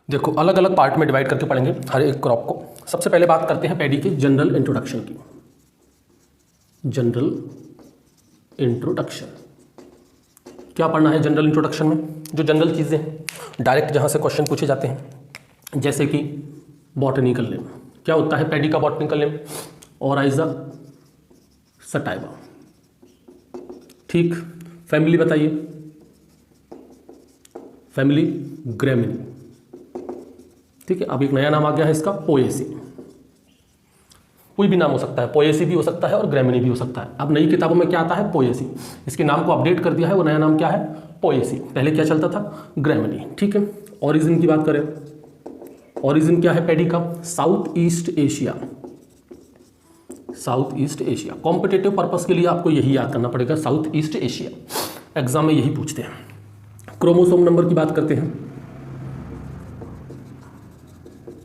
देखो अलग अलग पार्ट में डिवाइड करके पढ़ेंगे हर एक क्रॉप को। सबसे पहले बात करते हैं पैडी की जनरल इंट्रोडक्शन की। जनरल इंट्रोडक्शन क्या पढ़ना है जनरल इंट्रोडक्शन में? जो जनरल चीज़ें डायरेक्ट जहाँ से क्वेश्चन पूछे जाते हैं, जैसे कि बॉटनिकल नेम। क्या होता है पैडी का बॉटनिकल नेम? Oryza sativa. ठीक। फैमिली बताइए। Family Gramineae. ठीक है। अब एक नया नाम आ गया है इसका, पोएसी। कोई भी नाम हो सकता है, पोएसी भी हो सकता है और ग्रेमिनी भी हो सकता है। अब नई किताबों में क्या आता है? पोएसी। इसके नाम को अपडेट कर दिया है, वो नया नाम क्या है? पोएसी। पहले क्या चलता था? ग्रेमिनी। ठीक है। ओरिजिन की बात करें, ओरिजिन क्या है पैडी का? South east Asia. South east Asia. Competitive purpose के लिए आपको यही याद करना पड़ेगा, साउथ ईस्ट एशिया। एग्जाम में यही पूछते हैं। क्रोमोसोम नंबर की बात करते हैं।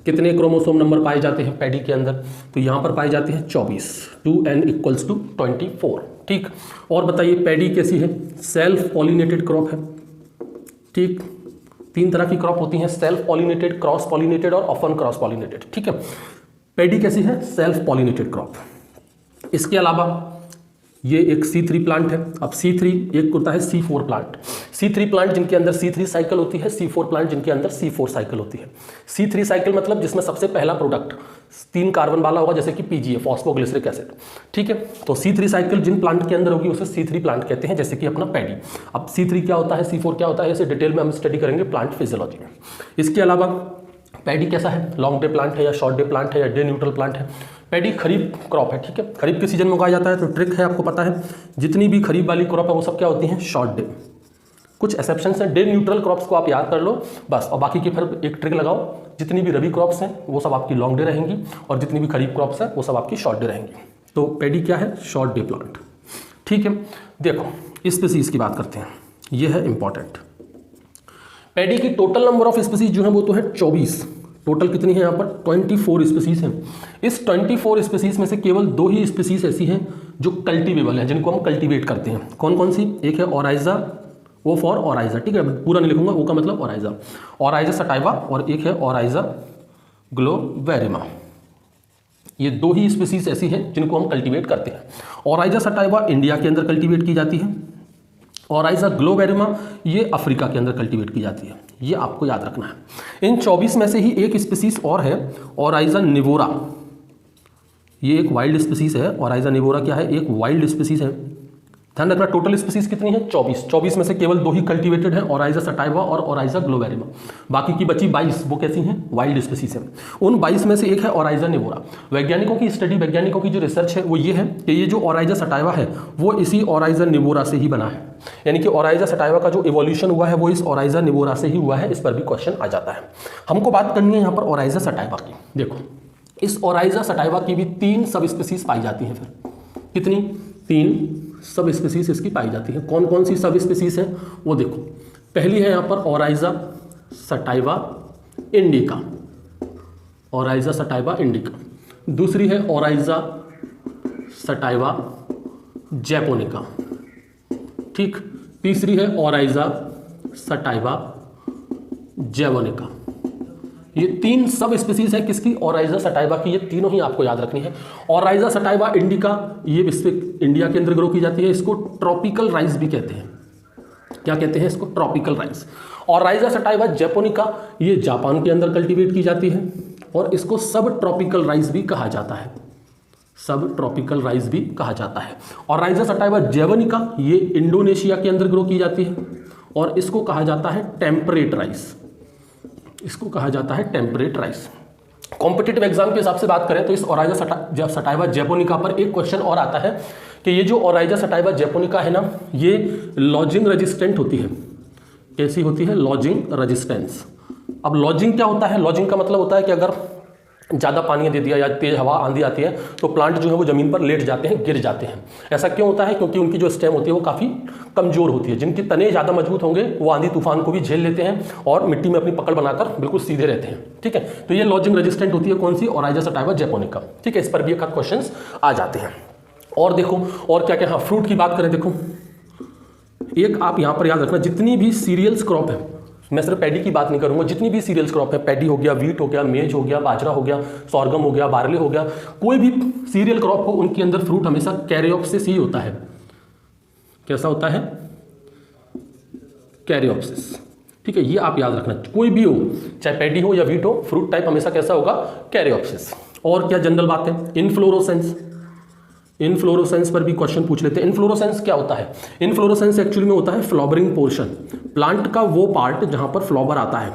कितने क्रोमोसोम नंबर पाए जाते हैं पैडी के अंदर? तो यहां पर पाए जाते हैं 24, 2n = 24। ठीक। और बताइए पैडी कैसी है? सेल्फ पॉलिनेटेड क्रॉप है। ठीक। तीन तरह की क्रॉप होती हैं, सेल्फ पॉलिनेटेड, क्रॉस पॉलिनेटेड और ऑफन क्रॉस पॉलिनेटेड। ठीक है। पैडी कैसी है? Self pollinated crop. इसके अलावा ये एक C3 प्लांट है। अब C3 एक होता है C4 प्लांट। C3 प्लांट जिनके अंदर C3 साइकिल होती है, C4 प्लांट जिनके अंदर C4 साइकिल होती है। C3 साइकिल मतलब जिसमें सबसे पहला प्रोडक्ट 3 कार्बन वाला होगा, जैसे कि PGA, फॉस्फोग्लिसरिक एसिड। ठीक है। तो C3 साइकिल जिन प्लांट के अंदर होगी उसे C3 प्लांट कहते हैं, जैसे कि अपना पैडी। अब C3 क्या होता है, C4 क्या होता है, इसे डिटेल में हम स्टडी करेंगे प्लांट फिजियोलॉजी में। इसके अलावा पैडी कैसा है? लॉन्ग डे प्लांट है या शॉर्ट डे प्लांट है या डे न्यूट्रल प्लांट है? पैडी खरीफ क्रॉप है। ठीक है। खरीफ के सीजन में उगाया जाता है। तो ट्रिक है, आपको पता है जितनी भी खरीफ वाली क्रॉप है वो सब क्या होती हैं? Short day. कुछ एक्सेप्शंस हैं, डे न्यूट्रल क्रॉप्स को आप याद कर लो बस, और बाकी की फिर एक ट्रिक लगाओ। जितनी भी रबी क्रॉप्स हैं वो सब आपकी लॉन्ग डे रहेंगी और जितनी भी खरीफ क्रॉप्स हैं वो सब आपकी शॉर्ट डे रहेंगी। तो पैडी क्या है? Short day plant. ठीक है। देखो स्पीसीज की बात करते हैं, ये है इंपॉर्टेंट। पैडी की टोटल नंबर ऑफ स्पीसीज जो है वो तो है 24। टोटल कितनी है यहाँ पर? 24 स्पीसीज हैं। इस 24 स्पीसीज में से केवल 2 ही स्पीसीज ऐसी हैं जो कल्टीवेबल हैं, जिनको हम कल्टीवेट करते हैं। कौन कौन सी? एक है ओराइजा, वो फॉर ओराइजा। ठीक है। पूरा नहीं लिखूंगा, वो का मतलब ओराइजा, ओराइजा सटाइवा, और एक है ओराइजा ग्लोवेरिमा। ये 2 ही स्पीसीज ऐसी हैं जिनको हम कल्टीवेट करते हैं। ओराइजा सटाइवा इंडिया के अंदर कल्टीवेट की जाती है, ओराइजा ग्लोवेरिमा ये अफ्रीका के अंदर कल्टीवेट की जाती है। ये आपको याद रखना है। इन 24 में से ही एक स्पीसीज और है, ओराइजा निवोरा। ये एक वाइल्ड स्पीसीज है। ओराइजा निवोरा क्या है? एक वाइल्ड स्पीसीज है। ध्यान रखना, टोटल स्पीसीज कितनी है? 24। 24 में से केवल 2 ही कल्टीवेटेड है, ओराइजा सटाइवा और ओराइजा ग्लोवेरिमा। बाकी की बची 22 वो कैसी हैं? वाइल्ड स्पीसीज हैं। उन 22 में से एक है ओराइजा निवोरा। वैज्ञानिकों की स्टडी, वैज्ञानिकों की जो रिसर्च है वो ये है कि ये जो ओराइजा सटाइवा है वो इसी ओराइजा निवोरा से ही बना है। यानी कि ओराइजा सटाइवा का जो इवोल्यूशन हुआ है वो इस ओराइजा निवोरा से ही हुआ है। इस पर भी क्वेश्चन आ जाता है। हमको बात करनी है यहाँ पर ओराइजा सटाइवा की। देखो इस ओराइजा सटाइवा की भी 3 सब स्पीसीज पाई जाती हैं। फिर कितनी? 3 सब स्पीसीज इसकी पाई जाती है। कौन कौन सी सब स्पीसीज है वो देखो। पहली है यहाँ पर Oryza sativa indica, Oryza sativa indica. दूसरी है ओराइजा सटाइवा जैपोनिका। ठीक। तीसरी है ओराइजा सटाइवा जैवोनिका। ये 3 सब स्पीसीज है किसकी? ओराइजा सटाइवा की। ये तीनों ही आपको याद रखनी है। ओराइजा सटाइवा इंडिका ये इंडिया के अंदर ग्रो की जाती है। इसको ट्रॉपिकल राइस भी कहते हैं। क्या कहते हैं इसको? Tropical rice. Oryza sativa japonica ये जापान के अंदर कल्टीवेट की जाती है और इसको सब ट्रॉपिकल राइस भी कहा जाता है। सब ट्रॉपिकल राइस भी कहा जाता है। ओराइजा सटाइवा जैवोनिका ये इंडोनेशिया के अंदर ग्रो की जाती है और इसको कहा जाता है टेम्परेट राइस। इसको कहा जाता है टेम्परेट राइस। कॉम्पिटिटिव एग्जाम के हिसाब से बात करें तो इस ओराइजा सटाइवा जैपोनिका पर एक क्वेश्चन और आता है कि ये जो ओराइजा सटाइवा जैपोनिका है ना, ये लॉजिंग रेजिस्टेंट होती है। कैसी होती है? Lodging resistance. अब लॉजिंग क्या होता है? लॉजिंग का मतलब होता है कि अगर ज़्यादा पानी दे दिया या तेज हवा आंधी आती है तो प्लांट जो है वो ज़मीन पर लेट जाते हैं, गिर जाते हैं। ऐसा क्यों होता है? क्योंकि उनकी जो स्टेम होती है वो काफ़ी कमज़ोर होती है। जिनके तने ज़्यादा मजबूत होंगे वो आंधी तूफान को भी झेल लेते हैं और मिट्टी में अपनी पकड़ बनाकर बिल्कुल सीधे रहते हैं। ठीक है। तो ये लॉजिंग रेजिस्टेंट होती है कौन सी? Oryza sativa japonica. ठीक है। इस पर भी एक आध क्वेश्चन आ जाते हैं। और देखो और क्या क्या। हाँ, फ्रूट की बात करें, देखो एक आप यहाँ पर याद रखना, जितनी भी सीरियल्स क्रॉप है मैं सिर्फ पैडी की बात नहीं करूंगा, जितनी भी सीरियल्स क्रॉप है, पैडी हो गया, वीट हो गया, मेज हो गया, बाजरा हो गया, सॉर्गम हो गया, बार्ले हो गया, कोई भी सीरियल क्रॉप हो, उनके अंदर फ्रूट हमेशा कैरियोप्सिस ही होता है। कैसा होता है? कैरियोप्सिस। ठीक है, ये आप याद रखना, कोई भी हो, चाहे पैडी हो या वीट हो, फ्रूट टाइप हमेशा कैसा होगा? कैरियोप्सिस। और क्या जनरल बात है? इनफ्लोरोसेंस। इनफ्लोरोसेंस पर भी क्वेश्चन पूछ लेते हैं। इनफ्लोरोसेंस क्या होता है? इनफ्लोरोसेंस एक्चुअली में होता है फ्लावरिंग पोर्शन, प्लांट का वो पार्ट जहां पर फ्लावर आता है,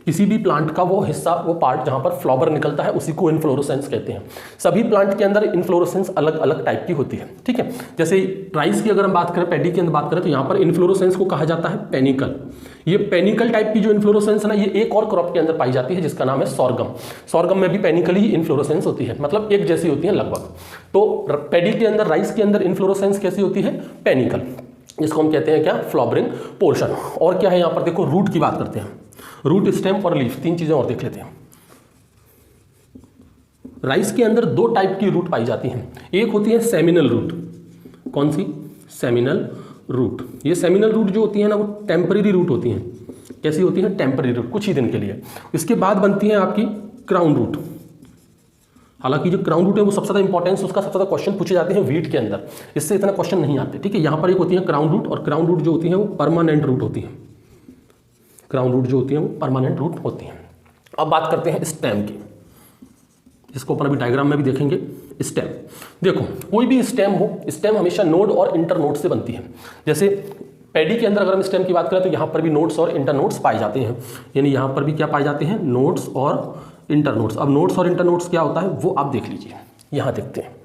किसी भी प्लांट का वो हिस्सा, वो पार्ट जहां पर फ्लावर निकलता है, उसी को इनफ्लोरोसेंस कहते हैं। सभी प्लांट के अंदर इनफ्लोरोसेंस अलग अलग टाइप की होती है। ठीक है, जैसे राइस की अगर हम बात करें, पैडी की अंदर बात करें, तो यहाँ पर इनफ्लोरोसेंस को कहा जाता है पेनिकल। ये पेनिकल टाइप की जो इनफ्लोरोसेंस है ना, ये एक और क्रॉप के अंदर पाई जाती है जिसका नाम है सॉर्गम। सॉर्गम में भी पेनिकल ही इनफ्लोरोसेंस होती है, मतलब एक जैसी होती है लगभग। तो पैडी के अंदर, राइस के अंदर इनफ्लोरोसेंस कैसी होती है? पेनिकल, जिसको हम कहते हैं क्या? Flowering portion. और क्या है यहाँ पर? देखो, रूट की बात करते हैं। रूट, स्टेम और लीफ, तीन चीजें और देख लेते हैं। राइस के अंदर दो टाइप की रूट पाई जाती हैं। एक होती है सेमिनल रूट। कौन सी? Seminal root. ये सेमिनल रूट जो होती है ना, वो टेम्परेरी रूट होती हैं। कैसी होती है? टेम्परेरी रूट, कुछ ही दिन के लिए। इसके बाद बनती है आपकी क्राउन रूट। हालांकि जो क्राउन रूट है वो सबसे ज़्यादा इंपॉर्टेंस, उसका सबसे ज़्यादा क्वेश्चन पूछे जाते हैं वीट के अंदर, इससे इतना क्वेश्चन नहीं आते। ठीक है, यहाँ पर एक होती है क्राउन रूट, और क्राउन रूट जो होती है वो परमानेंट रूट होती है। क्राउन रूट जो होती है वो परमानेंट रूट होती है। अब बात करते हैं स्टेम की, जिसको अपन अभी डायग्राम में भी देखेंगे। स्टेम, देखो, कोई भी स्टेम हो, स्टेम हमेशा नोड और इंटरनोड से बनती है। जैसे पैडी के अंदर अगर हम स्टेम की बात करें, तो यहाँ पर भी नोड्स और इंटरनोड्स पाए जाते हैं। यानी यहाँ पर भी क्या पाए जाते हैं? नोड्स और इंटरनोड्स। अब नोड्स और इंटरनोड्स क्या होता है वो आप देख लीजिए, यहाँ देखते हैं।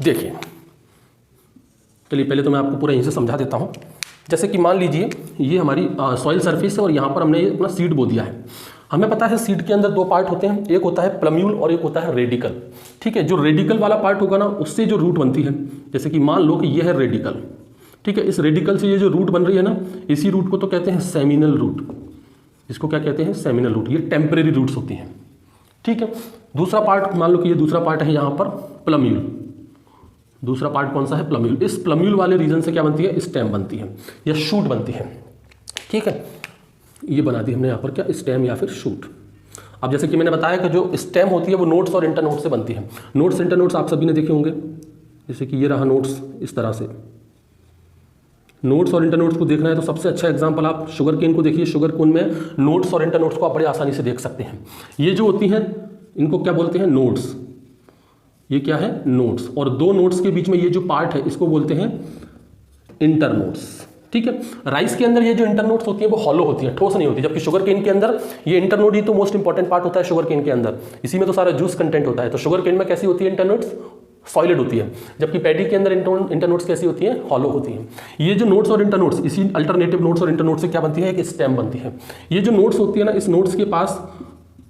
देखिए, चलिए पहले तो मैं आपको पूरा यहीं से समझा देता हूँ। जैसे कि मान लीजिए ये हमारी सॉइल सरफेस है, और यहाँ पर हमने अपना सीड बो दिया है। हमें पता है सीड के अंदर दो पार्ट होते हैं, एक होता है प्लम्यूल और एक होता है रेडिकल। ठीक है, जो रेडिकल वाला पार्ट होगा ना, उससे जो रूट बनती है, जैसे कि मान लो कि ये है रेडिकल। ठीक है, इस रेडिकल से ये जो रूट बन रही है ना, इसी रूट को तो कहते हैं सेमिनल रूट। इसको क्या कहते हैं? Seminal root. ये टेम्परेरी रूट्स होती हैं। ठीक है, दूसरा पार्ट मान लो कि ये दूसरा पार्ट है यहाँ पर प्लम्यूल। दूसरा पार्ट कौन सा है? प्लम्यूल। इस प्लम्यूल वाले रीजन से क्या बनती है? स्टेम बनती है या शूट बनती है। ठीक है, ये बना दी हमने यहाँ पर क्या? स्टेम या फिर शूट। अब जैसे कि मैंने बताया कि जो स्टेम होती है वो नोड्स और इंटरनोड्स से बनती है। नोड्स इंटरनोड्स आप सभी ने देखे होंगे, जैसे कि ये रहा नोड्स, इस तरह से। नोड्स और इंटरनोड्स को देखना है तो सबसे अच्छा एग्जांपल आप शुगर केन को देखिए। शुगर केन में नोड्स और इंटरनोड्स को आप बड़े आसानी से देख सकते हैं। ये जो होती हैं, इनको क्या बोलते हैं? नोड्स। ये क्या है? नोड्स। और दो नोड्स के बीच में ये जो पार्ट है, इसको बोलते हैं इंटरनोड्स। ठीक है, राइस के अंदर ये जो इंटरनोड्स होती है वो हॉलो होती है, ठोस नहीं होती। जबकि शुगर केन के अंदर ये इंटरनोड ही तो मोस्ट इंपॉर्टेंट पार्ट होता है शुगर केन के अंदर, इसी में तो सारा जूस कंटेंट होता है। तो शुगर केन में कैसी होती है इंटरनोड्स? सॉलिड होती है। जबकि पैडी के अंदर इंटरनोड्स कैसी होती हैं? हॉलो होती हैं। ये जो नोड्स और इंटरनोड्स, इसी अल्टरनेटिव नोड्स और इंटरनोड्स से क्या बनती है? एक स्टेम बनती है। ये जो नोड्स होती है ना, इस नोड्स के पास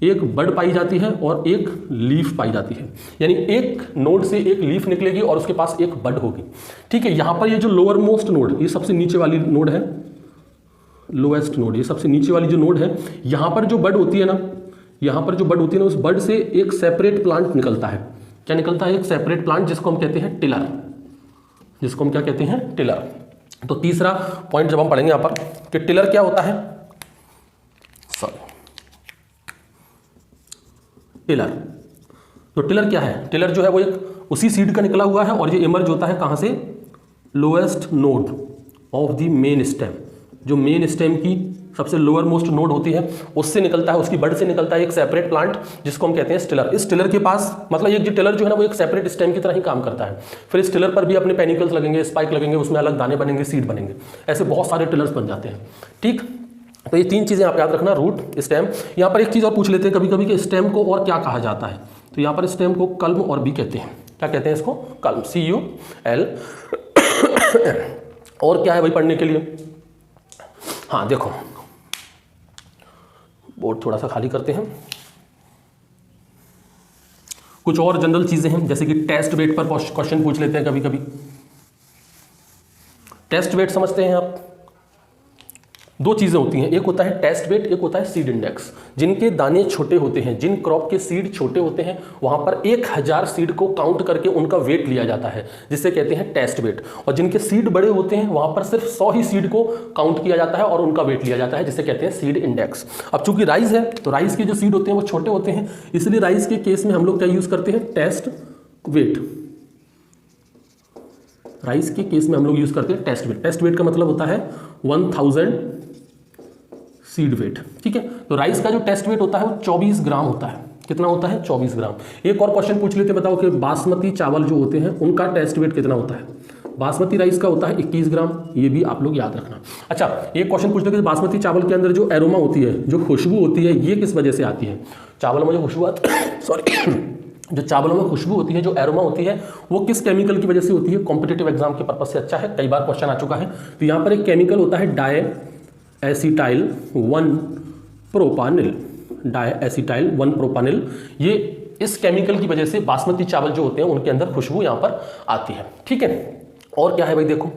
एक बड पाई जाती है और एक लीफ पाई जाती है। यानी एक नोड से एक लीफ निकलेगी और उसके पास एक बड होगी। ठीक है, यहाँ पर ये जो लोअर मोस्ट नोड, ये सबसे नीचे वाली नोड है, लोएस्ट नोड, ये सबसे नीचे वाली जो नोड है, यहाँ पर जो बड होती है ना, यहाँ पर जो बड होती है ना, उस बड से एक सेपरेट प्लांट निकलता है। क्या निकलता है? एक सेपरेट प्लांट, जिसको हम कहते हैं टिलर। जिसको हम क्या कहते हैं? टिलर। तो तीसरा पॉइंट जब हम पढ़ेंगे यहाँ पर कि टिलर क्या होता है, टिलर। तो टिलर क्या है? टिलर जो है वो एक उसी सीड का निकला हुआ है और ये इमर्ज होता है कहाँ से? Lowest node of the main stem. जो मेन स्टेम की सबसे लोअर मोस्ट नोड होती है उससे निकलता है, उसकी बड से निकलता है एक सेपरेट प्लांट, जिसको हम कहते हैं टिलर। इस टिलर के पास मतलब एक जो टिलर जो है ना वो एक सेपरेट स्टेम की तरह ही काम करता है। फिर इस टिलर पर भी अपने पेनिकल्स लगेंगे, स्पाइक लगेंगे, उसमें अलग दाने बनेंगे, सीड बनेंगे, ऐसे बहुत सारे टिलर्स बन जाते हैं। ठीक, तो ये तीन चीज़ें आप याद रखना, रूट, स्टेम। यहाँ पर एक चीज़ और पूछ लेते हैं कभी कभी कि स्टेम को और क्या कहा जाता है। तो यहाँ पर स्टेम को कल्म और भी कहते हैं। क्या कहते हैं इसको? कल्म, CUL। और क्या है भाई पढ़ने के लिए? हाँ देखो, बोर्ड थोड़ा सा खाली करते हैं। कुछ और जनरल चीजें हैं, जैसे कि टेस्ट वेट पर क्वेश्चन पूछ लेते हैं कभी कभी। टेस्ट वेट समझते हैं आप? दो चीज़ें होती हैं, एक होता है टेस्ट वेट, एक होता है सीड इंडेक्स। जिनके दाने छोटे होते हैं, जिन क्रॉप के सीड छोटे होते हैं, वहाँ पर 1000 सीड को काउंट करके उनका वेट लिया जाता है, जिसे कहते हैं टेस्ट वेट। और जिनके सीड बड़े होते हैं, वहाँ पर सिर्फ 100 ही सीड को काउंट किया जाता है और उनका वेट लिया जाता है, जिसे कहते हैं सीड इंडेक्स। अब चूंकि राइस है, तो राइस के जो सीड होते हैं वो छोटे होते हैं, इसलिए राइस के केस में हम लोग क्या यूज़ करते हैं, टेस्ट वेट। राइस के केस में हम लोग यूज़ करते हैं टेस्ट वेट। टेस्ट वेट का मतलब होता है 1000 सीड वेट, ठीक है। तो राइस का जो टेस्ट वेट होता है वो 24 ग्राम होता है। कितना होता है? 24 ग्राम। एक और क्वेश्चन पूछ लेते, बताओ कि बासमती चावल जो होते हैं उनका टेस्ट वेट कितना होता है? बासमती राइस का होता है 21 ग्राम, ये भी आप लोग याद रखना। अच्छा, एक क्वेश्चन पूछ लेते, बासमती चावल के अंदर जो एरोमा होती है, जो खुशबू होती है, ये किस वजह से आती है? चावलों में जो खुशबू सॉरी जो चावलों में खुशबू होती है, जो एरोमा होती है, वो किस केमिकल की वजह से होती है? कॉम्पिटिटिव एग्जाम के पर्पज से अच्छा है, कई बार क्वेश्चन आ चुका है। तो यहाँ पर एक केमिकल होता है डायएसिटाइल 1 प्रोपानिल। डायएसिटाइल 1 प्रोपानिल, ये इस केमिकल की वजह से बासमती चावल जो होते हैं उनके अंदर खुशबू यहाँ पर आती है, ठीक है। और क्या है भाई, देखो,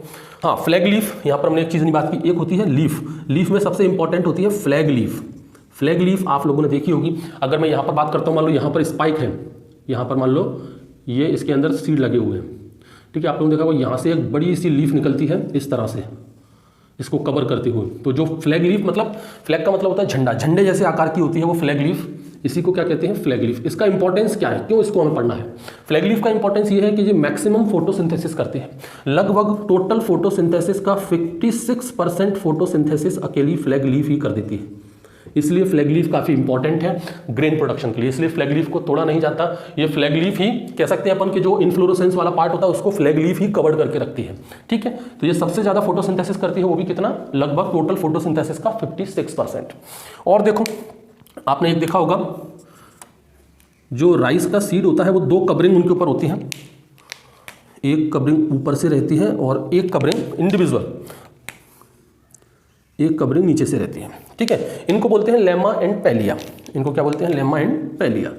हाँ, फ्लैग लीफ, यहाँ पर हमने एक चीज़ नहीं बात की, एक होती है लीफ। लीफ में सबसे इंपॉर्टेंट होती है फ्लैग लीफ। फ्लैग लीफ आप लोगों ने देखी होगी। अगर मैं यहाँ पर बात करता हूँ, मान लो यहाँ पर स्पाइक है, यहाँ पर मान लो ये इसके अंदर सीड लगे हुए हैं, ठीक है। आप लोगों ने देखा वो यहाँ से एक बड़ी सी लीफ निकलती है इस तरह से, इसको कवर करते हुए। तो जो फ्लैग लीफ, मतलब फ्लैग का मतलब होता है झंडा, झंडे जैसे आकार की होती है वो फ्लैग लीफ, इसी को क्या कहते हैं? Flag leaf. इसका इंपॉर्टेंस क्या है, क्यों इसको हमें पढ़ना है? फ्लैग लीफ का इंपॉर्टेंस ये है कि ये मैक्सिमम फोटोसिंथेसिस करते हैं। लगभग टोटल फोटोसिंथेसिस का 56% फोटोसिंथेसिस अकेली फ्लैग लीफ ही कर देती है। इसलिए फ्लैग लीफ काफ़ी इंपॉर्टेंट है ग्रेन प्रोडक्शन के लिए, इसलिए फ्लैग लीफ को तोड़ा नहीं जाता। ये फ्लैग लीफ ही कह सकते हैं अपन कि जो इन्फ्लोरेसेंस वाला पार्ट होता है उसको फ्लैग लीफ ही कवर करके रखती है, ठीक है। तो ये सबसे ज़्यादा फोटोसिंथेसिस करती है, वो भी कितना? लगभग टोटल फोटोसिंथेसिस का 56%। और देखो, आपने एक देखा होगा, जो राइस का सीड होता है वो 2 कवरिंग उनके ऊपर होती हैं। एक कवरिंग ऊपर से रहती है और एक कवरिंग इंडिविजुअल, एक कवरिंग नीचे से रहती है, ठीक है। इनको बोलते हैं लेमा एंड पैलिया। इनको क्या बोलते हैं? Lemma and Pellia.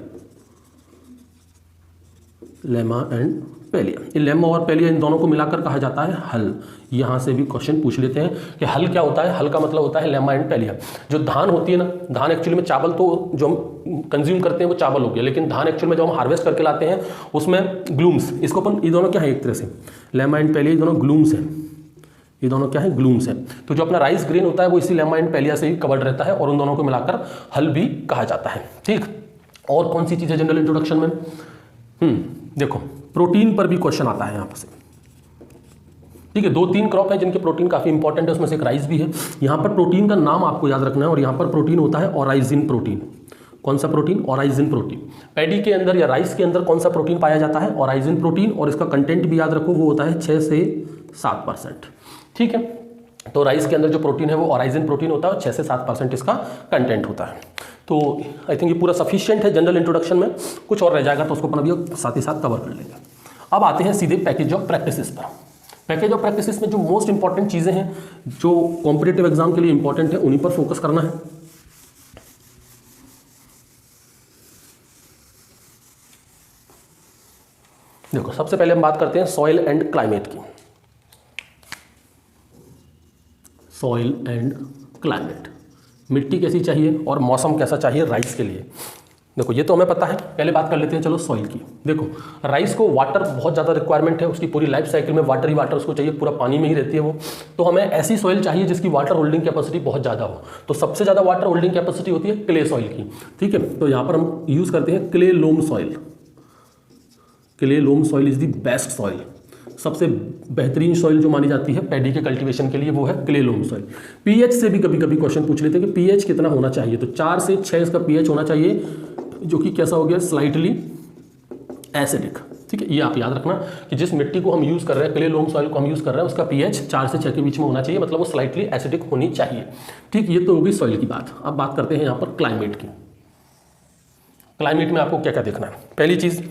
Lemma and Pellia, ये लेमा और पैलिया इन दोनों को मिलाकर कहा जाता है हल। यहाँ से भी क्वेश्चन पूछ लेते हैं कि हल क्या होता है। हल का मतलब होता है लेमा एंड पैलिया। जो धान होती है ना, धान एक्चुअली में चावल, तो जो हम कंज्यूम करते हैं वो चावल हो गया, लेकिन धान एक्चुअली में जो हम हार्वेस्ट करके लाते हैं उसमें ग्लूम्स, इसको अपन, ये दोनों क्या है एक तरह से, लेमा एंड पैलिया, ये दोनों ग्लूम्स हैं। ये दोनों क्या है? ग्लूम्स हैं। तो जो अपना राइस ग्रेन होता है वो इसी लेमा एंड पैलिया से ही कवर्ड रहता है और उन दोनों को मिलाकर हल भी कहा जाता है, ठीक। और कौन सी चीज़ है जनरल इंट्रोडक्शन में? देखो, प्रोटीन पर भी क्वेश्चन आता है यहाँ पर से, ठीक है। 2-3 क्रॉप है जिनके प्रोटीन काफ़ी इंपॉर्टेंट है, उसमें से एक राइस भी है। यहाँ पर प्रोटीन का नाम आपको याद रखना है, और यहाँ पर प्रोटीन होता है ओराइजिन प्रोटीन। कौन सा प्रोटीन? ओराइजिन प्रोटीन। पैडी के अंदर या राइस के अंदर कौन सा प्रोटीन पाया जाता है? ओराइजिन प्रोटीन। और इसका कंटेंट भी याद रखो, वो होता है 6 से 7%, ठीक है। तो राइस के अंदर जो प्रोटीन है वो ओराइजिन प्रोटीन होता है और 6 से 7% इसका कंटेंट होता है। तो आई थिंक ये पूरा सफिशिएंट है जनरल इंट्रोडक्शन में। कुछ और रह जाएगा तो उसको अपन अभी साथ ही साथ कवर कर लेंगे। अब आते हैं सीधे पैकेज ऑफ प्रैक्टिसेस पर। पैकेज ऑफ प्रैक्टिसेस में जो मोस्ट इंपॉर्टेंट चीज़ें हैं, जो कॉम्पिटिटिव एग्जाम के लिए इंपॉर्टेंट है, उन्हीं पर फोकस करना है। देखो, सबसे पहले हम बात करते हैं सॉइल एंड क्लाइमेट की। सॉइल एंड क्लाइमेट, मिट्टी कैसी चाहिए और मौसम कैसा चाहिए राइस के लिए। देखो, ये तो हमें पता है। पहले बात कर लेते हैं चलो सॉइल की। देखो, राइस को वाटर बहुत ज़्यादा रिक्वायरमेंट है, उसकी पूरी लाइफ साइकिल में वाटर ही वाटर उसको चाहिए, पूरा पानी में ही रहती है वो। तो हमें ऐसी सॉइल चाहिए जिसकी वाटर होल्डिंग कैपेसिटी बहुत ज़्यादा हो। तो सबसे ज़्यादा वाटर होल्डिंग कैपेसिटी होती है क्ले सॉइल की, ठीक है। तो यहाँ पर हम यूज़ करते हैं clay loam soil. Clay loam soil is the best soil. सबसे बेहतरीन सॉइल जो मानी जाती है पैडी के कल्टीवेशन के लिए वो है क्ले लोम सॉइल। पीएच से भी कभी कभी क्वेश्चन पूछ लेते हैं कि पीएच कितना होना चाहिए। तो 4 से 6 इसका पीएच होना चाहिए, जो कि कैसा हो गया? स्लाइटली एसिडिक, ठीक है। ये आप याद रखना कि जिस मिट्टी को हम यूज़ कर रहे हैं, क्ले लोम सॉइल को हम यूज़ कर रहे हैं, उसका पीएच 4 से 6 के बीच में होना चाहिए, मतलब वो स्लाइटली एसिडिक होनी चाहिए, ठीक। ये तो होगी सॉइल की बात। अब बात करते हैं यहाँ पर क्लाइमेट की। क्लाइमेट में आपको क्या क्या देखना है? पहली चीज़,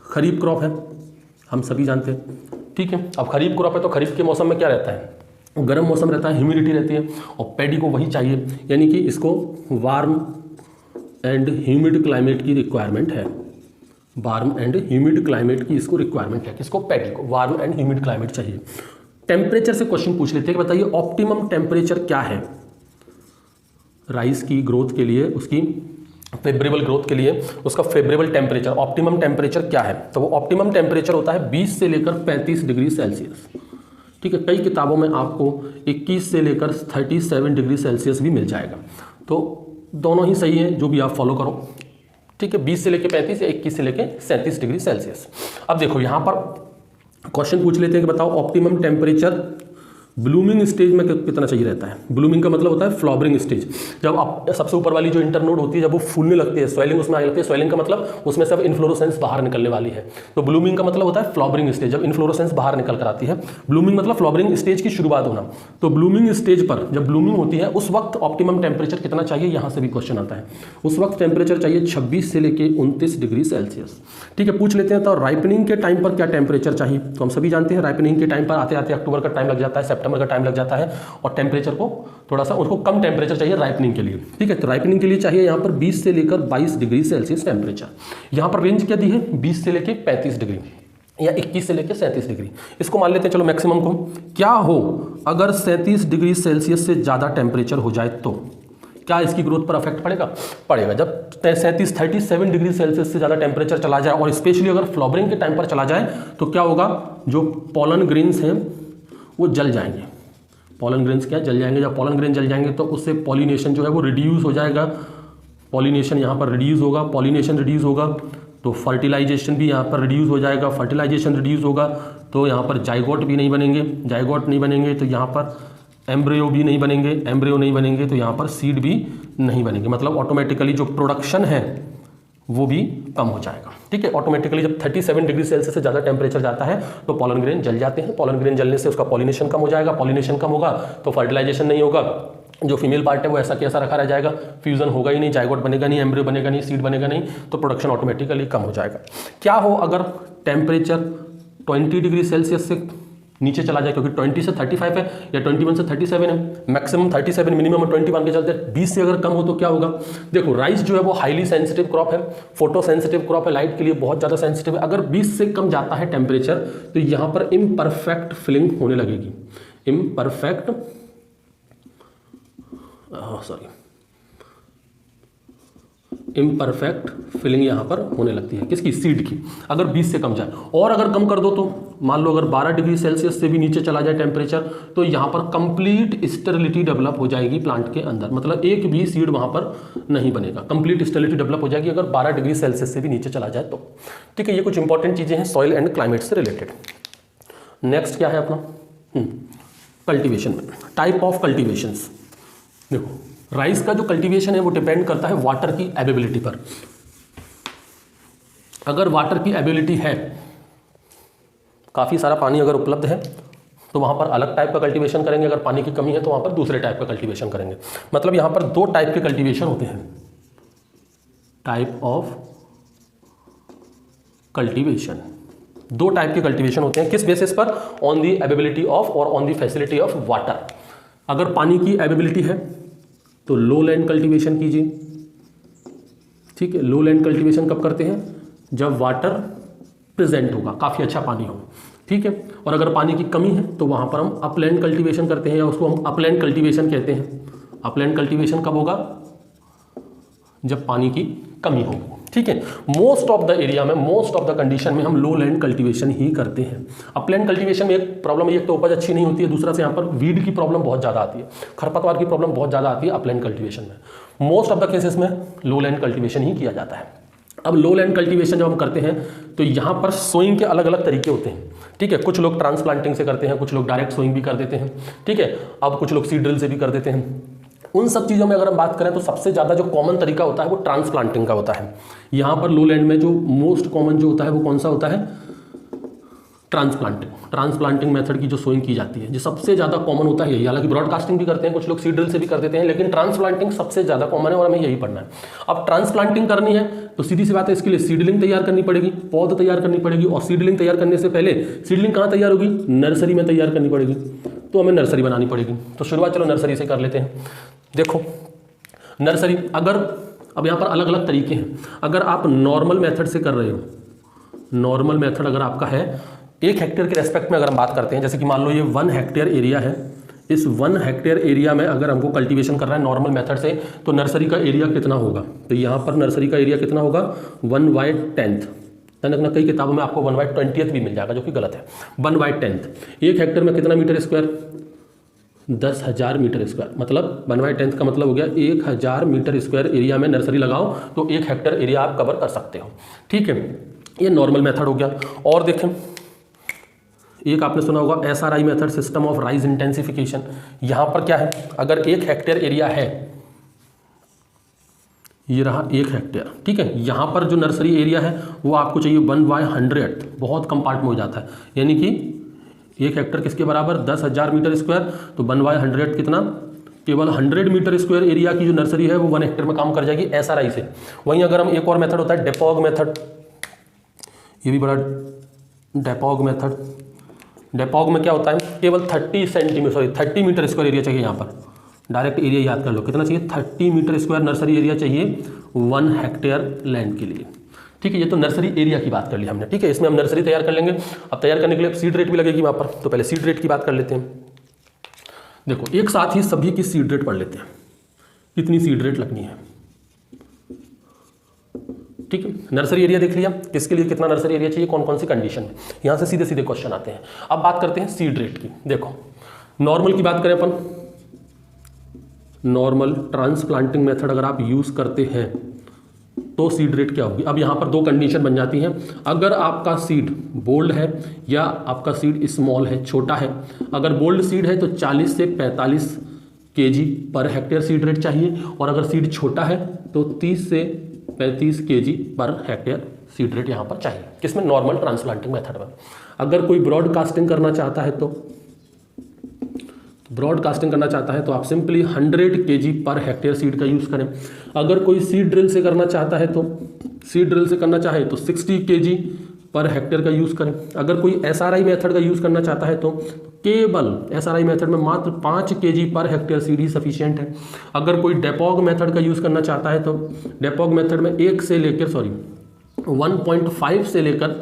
खरीफ क्रॉप है, हम सभी जानते हैं, ठीक है। अब खरीफ क्रॉप है तो खरीफ के मौसम में क्या रहता है? गर्म मौसम रहता है, ह्यूमिडिटी रहती है, और पैडी को वही चाहिए, यानी कि इसको वार्म एंड ह्यूमिड क्लाइमेट की रिक्वायरमेंट है। वार्म एंड ह्यूमिड क्लाइमेट की इसको रिक्वायरमेंट है, किसको? पैडी को वार्म एंड ह्यूमिड क्लाइमेट चाहिए। टेम्परेचर से क्वेश्चन पूछ लेते हैं कि बताइए ऑप्टिमम टेम्परेचर क्या है राइस की ग्रोथ के लिए, उसकी फेवरेबल ग्रोथ के लिए उसका फेवरेबल टेम्परेचर, ऑप्टिमम टेम्परेचर क्या है। तो वो ऑप्टिमम टेम्परेचर होता है 20 से लेकर 35 डिग्री सेल्सियस। ठीक है, कई किताबों में आपको 21 से लेकर 37 डिग्री सेल्सियस भी मिल जाएगा। तो दोनों ही सही है, जो भी आप फॉलो करो। ठीक है, 20 से लेकर 35 या 21 से लेकर 37 डिग्री सेल्सियस। अब देखो यहाँ पर क्वेश्चन पूछ लेते हैं कि बताओ ऑप्टिमम टेम्परेचर ब्लूमिंग स्टेज में कितना चाहिए रहता है। ब्लूमिंग का मतलब होता है फ्लावरिंग स्टेज। जब आप सबसे ऊपर वाली जो इंटरनोड होती है जब वो फूलने लगती है, स्वेलिंग उसमें आने लगती है। स्वेलिंग का मतलब उसमें सब इन्फ्लोरेसेंस बाहर निकलने वाली है। तो ब्लूमिंग का मतलब होता है फ्लावरिंग स्टेज, जब इन्फ्लोरेसेंस बाहर निकल कर आती है। ब्लूमिंग मतलब फ्लावरिंग स्टेज की शुरुआत होना। तो ब्लूमिंग स्टेज पर जब ब्लूमिंग होती है उस वक्त ऑप्टिमम टेम्परेचर कितना चाहिए, यहाँ से भी क्वेश्चन आता है। उस वक्त टेम्परेचर चाहिए 26 से लेकर 29 डिग्री सेल्सियस। ठीक है, पूछ लेते हैं तो राइपनिंग के टाइम पर क्या टेम्परेचर चाहिए। तो हम सभी जानते हैं राइपनिंग के टाइम पर आते आते अक्टूबर का टाइम लग जाता है, सितंबर का टाइम लग जाता है, और टेम्परेचर को थोड़ा सा उनको कम टेम्परेचर चाहिए राइपनिंग के लिए। ठीक है, तो राइपनिंग के लिए चाहिए यहाँ पर 20 से लेकर 22 डिग्री सेल्सियस टेम्परेचर। यहाँ पर रेंज क्या दी है, 20 से लेकर 35 डिग्री या 21 से लेकर 37 डिग्री। इसको मान लेते हैं चलो मैक्सिमम को। क्या हो अगर 37 डिग्री सेल्सियस से ज़्यादा टेम्परेचर हो जाए तो क्या इसकी ग्रोथ पर अफेक्ट पड़ेगा, पड़ेगा। जब 37 डिग्री सेल्सियस से ज़्यादा टेम्परेचर चला जाए और स्पेशली अगर फ्लावरिंग के टाइम पर चला जाए तो क्या होगा, जो पॉलन ग्रेन्स हैं वो जल जाएंगे। पॉलन ग्रेन्स क्या जल जाएंगे। जब पॉलन ग्रेन जल जाएंगे तो उससे पॉलिनेशन जो है वो रिड्यूस हो जाएगा। पॉलिनेशन यहाँ पर रिड्यूस होगा, पॉलिनेशन रिड्यूस होगा तो फर्टिलाइजेशन भी यहाँ पर रिड्यूस हो जाएगा। फर्टिलाइजेशन रिड्यूस होगा तो यहाँ पर जाइगोट भी नहीं बनेंगे। जाइगोट नहीं बनेंगे तो यहाँ पर एम्ब्रियो भी नहीं बनेंगे। एम्ब्रियो नहीं बनेंगे तो यहाँ पर सीड भी नहीं बनेंगे। मतलब ऑटोमेटिकली जो प्रोडक्शन है वो भी कम हो जाएगा। ठीक है, ऑटोमेटिकली जब 37 डिग्री सेल्सियस से ज़्यादा टेम्परेचर जाता है तो पॉलन ग्रेन जल जाते हैं। पॉलन ग्रेन जलने से उसका पॉलिनेशन कम हो जाएगा। पॉलिनेशन कम होगा तो फर्टिलाइजेशन नहीं होगा। जो फीमेल पार्ट है वो ऐसा कैसा रखा रह जाएगा, फ्यूजन होगा ही नहीं, जाइगोट बनेगा नहीं, एम्ब्रियो बनेगा नहीं, सीड बनेगा नहीं, तो प्रोडक्शन ऑटोमेटिकली कम हो जाएगा। क्या हो अगर टेम्परेचर 20 डिग्री सेल्सियस से नीचे चला जाए, क्योंकि 20 से 35 है या 21 से 37 है, मैक्सिमम 37, मिनिमम 21 के चलते 20 से अगर कम हो तो क्या होगा। देखो राइस जो है वो हाईली सेंसिटिव क्रॉप है, फोटो सेंसिटिव क्रॉप है, लाइट के लिए बहुत ज़्यादा सेंसिटिव है। अगर 20 से कम जाता है टेम्परेचर तो यहाँ पर इम्परफेक्ट फिलिंग होने लगेगी। इम्परफेक्ट फिलिंग यहाँ पर होने लगती है, किसकी, सीड की, अगर 20 से कम जाए। और अगर कम कर दो तो मान लो अगर 12 डिग्री सेल्सियस से भी नीचे चला जाए टेम्परेचर तो यहाँ पर कंप्लीट स्टेरिलिटी डेवलप हो जाएगी प्लांट के अंदर। मतलब एक भी सीड वहाँ पर नहीं बनेगा। कंप्लीट स्टेरिलिटी डेवलप हो जाएगी अगर 12 डिग्री सेल्सियस से भी नीचे चला जाए तो। ठीक है, ये कुछ इंपॉर्टेंट चीज़ें हैं सॉइल एंड क्लाइमेट से रिलेटेड। नेक्स्ट क्या है अपना, कल्टिवेशन में टाइप ऑफ कल्टिवेशंस। देखो राइस का जो कल्टीवेशन है वो डिपेंड करता है वाटर की अवेलेबिलिटी पर। अगर वाटर की अवेलेबिलिटी है, काफ़ी सारा पानी अगर उपलब्ध है तो वहाँ पर अलग टाइप का कल्टीवेशन करेंगे। अगर पानी की कमी है तो वहाँ पर दूसरे टाइप का कल्टीवेशन करेंगे। मतलब यहाँ पर दो टाइप के कल्टीवेशन होते हैं। टाइप ऑफ कल्टीवेशन, दो टाइप के कल्टीवेशन होते हैं। किस बेसिस पर, ऑन दी अवेलेबिलिटी ऑफ और on the facility of water. अगर पानी की अवेलेबिलिटी है तो लो लैंड कल्टीवेशन कीजिए। ठीक है, लो लैंड कल्टीवेशन कब करते हैं, जब वाटर प्रेजेंट होगा, काफ़ी अच्छा पानी हो। ठीक है, और अगर पानी की कमी है तो वहाँ पर हम अपलैंड कल्टीवेशन करते हैं, या उसको हम अपलैंड कल्टीवेशन कहते हैं। अपलैंड कल्टीवेशन कब होगा, जब पानी की कमी होगी। ठीक है, मोस्ट ऑफ द एरिया में, मोस्ट ऑफ द कंडीशन में हम लो लैंड कल्टीवेशन ही करते हैं। अपलैंड कल्टीवेशन में एक प्रॉब्लम, एक तो उपज अच्छी नहीं होती है, दूसरा से यहाँ पर वीड की प्रॉब्लम बहुत ज़्यादा आती है, खरपतवार की प्रॉब्लम बहुत ज़्यादा आती है अपलैंड कल्टीवेशन में। मोस्ट ऑफ द केसेस में लो लैंड कल्टीवेशन ही किया जाता है। अब लो लैंड कल्टीवेशन जब हम करते हैं तो यहाँ पर सोइंग के अलग अलग तरीके होते हैं। ठीक है, कुछ लोग ट्रांसप्लांटिंग से करते हैं, कुछ लोग डायरेक्ट सोइंग भी कर देते हैं। ठीक है, अब कुछ लोग सीड ड्रिल से भी कर देते हैं। उन सब चीज़ों में अगर हम बात करें तो सबसे ज़्यादा जो कॉमन तरीका होता है वो ट्रांसप्लांटिंग का होता है। यहाँ पर लो लैंड में जो मोस्ट कॉमन जो होता है वो कौन सा होता है, ट्रांसप्लांटिंग। ट्रांसप्लांटिंग मेथड की जो सोइंग की जाती है, जो सबसे ज़्यादा कॉमन होता है यही। हालांकि ब्रॉडकास्टिंग भी करते हैं, कुछ लोग सीड ड्रिल से भी कर देते हैं, लेकिन ट्रांसप्लांटिंग सबसे ज़्यादा कॉमन है और हमें यही पढ़ना है। अब ट्रांसप्लांटिंग करनी है तो सीधी सी बात है, इसके लिए सीडलिंग तैयार करनी पड़ेगी, पौध तैयार करनी पड़ेगी। और सीडलिंग तैयार करने से पहले सीडलिंग कहाँ तैयार होगी, नर्सरी में तैयार करनी पड़ेगी। तो हमें नर्सरी बनानी पड़ेगी। तो शुरुआत चलो नर्सरी से कर लेते हैं। देखो नर्सरी, अगर अब यहाँ पर अलग अलग तरीके हैं। अगर आप नॉर्मल मेथड से कर रहे हो, नॉर्मल मेथड अगर आपका है 1 हेक्टेयर के रेस्पेक्ट में अगर हम बात करते हैं, जैसे कि मान लो ये 1 हेक्टेयर एरिया है, इस 1 हेक्टेयर एरिया में अगर हमको कल्टीवेशन करना है नॉर्मल मेथड से, तो नर्सरी का एरिया कितना होगा? तो यहाँ पर नर्सरी का एरिया कितना होगा? 1/10। ना कई किताबों में आपको 1/20 भी मिल जाएगा, जो कि गलत है। 1/10 1 हेक्टेयर में कितना मीटर स्क्वायर? 10,000 metre square. मतलब 1/10 का मतलब हो गया 1000 मीटर स्क्वायर एरिया में नर्सरी लगाओ तो 1 हेक्टेयर एरिया आप कवर कर सकते हो। ठीक है, ये नॉर्मल मेथड हो गया। और देखें, एक आपने सुना होगा SRI method, system of rise intensification. यहाँ पर क्या है, अगर 1 हेक्टेयर एरिया है, ये रहा 1 हेक्टेयर, ठीक है, यहाँ पर जो नर्सरी एरिया है वो आपको चाहिए 1/100, बहुत कम पार्ट में हो जाता है, यानी कि 1 हेक्टेयर किसके बराबर? 10,000 मीटर स्क्वायर। तो 1/100 कितना? केवल 100 मीटर स्क्वायर एरिया की जो नर्सरी है वो 1 हेक्टेयर में काम कर जाएगी SRI से। वहीं अगर हम एक और मेथड होता है डेपॉग मेथड, ये भी बड़ा डेपॉग मेथड। डेपॉग में क्या होता है, केवल 30 मीटर स्क्वायर एरिया चाहिए। यहाँ पर डायरेक्ट एरिया याद कर लो, कितना चाहिए? 30 मीटर स्क्वायर नर्सरी एरिया चाहिए 1 हेक्टेयर लैंड के लिए। ठीक है, ये तो नर्सरी एरिया की बात कर ली हमने। ठीक है, इसमें हम नर्सरी तैयार कर लेंगे। अब तैयार करने के लिए सीड रेट भी लगेगी वहाँ पर, तो पहले सीड रेट की बात कर लेते हैं। देखो, एक साथ ही सभी की सीड रेट पढ़ लेते हैं, कितनी सीड रेट लगनी है। ठीक है, नर्सरी एरिया देख लिया, किसके लिए कितना नर्सरी एरिया चाहिए, कौन कौन सी कंडीशन में। यहाँ से सीधे सीधे क्वेश्चन आते हैं। अब बात करते हैं सीड रेट की। देखो, नॉर्मल की बात करें अपन, नॉर्मल ट्रांसप्लांटिंग मेथड अगर आप यूज़ करते हैं तो सीड रेट क्या होगी। अब यहाँ पर 2 कंडीशन बन जाती हैं। अगर आपका सीड बोल्ड है या आपका सीड स्मॉल है, छोटा है। अगर बोल्ड सीड है तो 40 से 45 kg per hectare seed rate चाहिए, और अगर सीड छोटा है तो 30 से 35 kg per hectare seed rate यहाँ पर चाहिए। किसमें? नॉर्मल ट्रांसप्लांटिंग मेथड में। अगर कोई ब्रॉडकास्टिंग करना चाहता है तो आप simply 100 kg per hectare seed का यूज़ करें। अगर कोई सीड ड्रिल से करना चाहता है तो 60 kg पर हेक्टेयर का यूज़ करें। अगर कोई SRI मेथड का यूज़ करना चाहता है तो केवल SRI मेथड में मात्र 5 kg पर हेक्टेयर सीड ही सफिशिएंट है। अगर कोई डेपॉग मेथड का यूज़ करना चाहता है तो डेपॉग मेथड में 1.5 से लेकर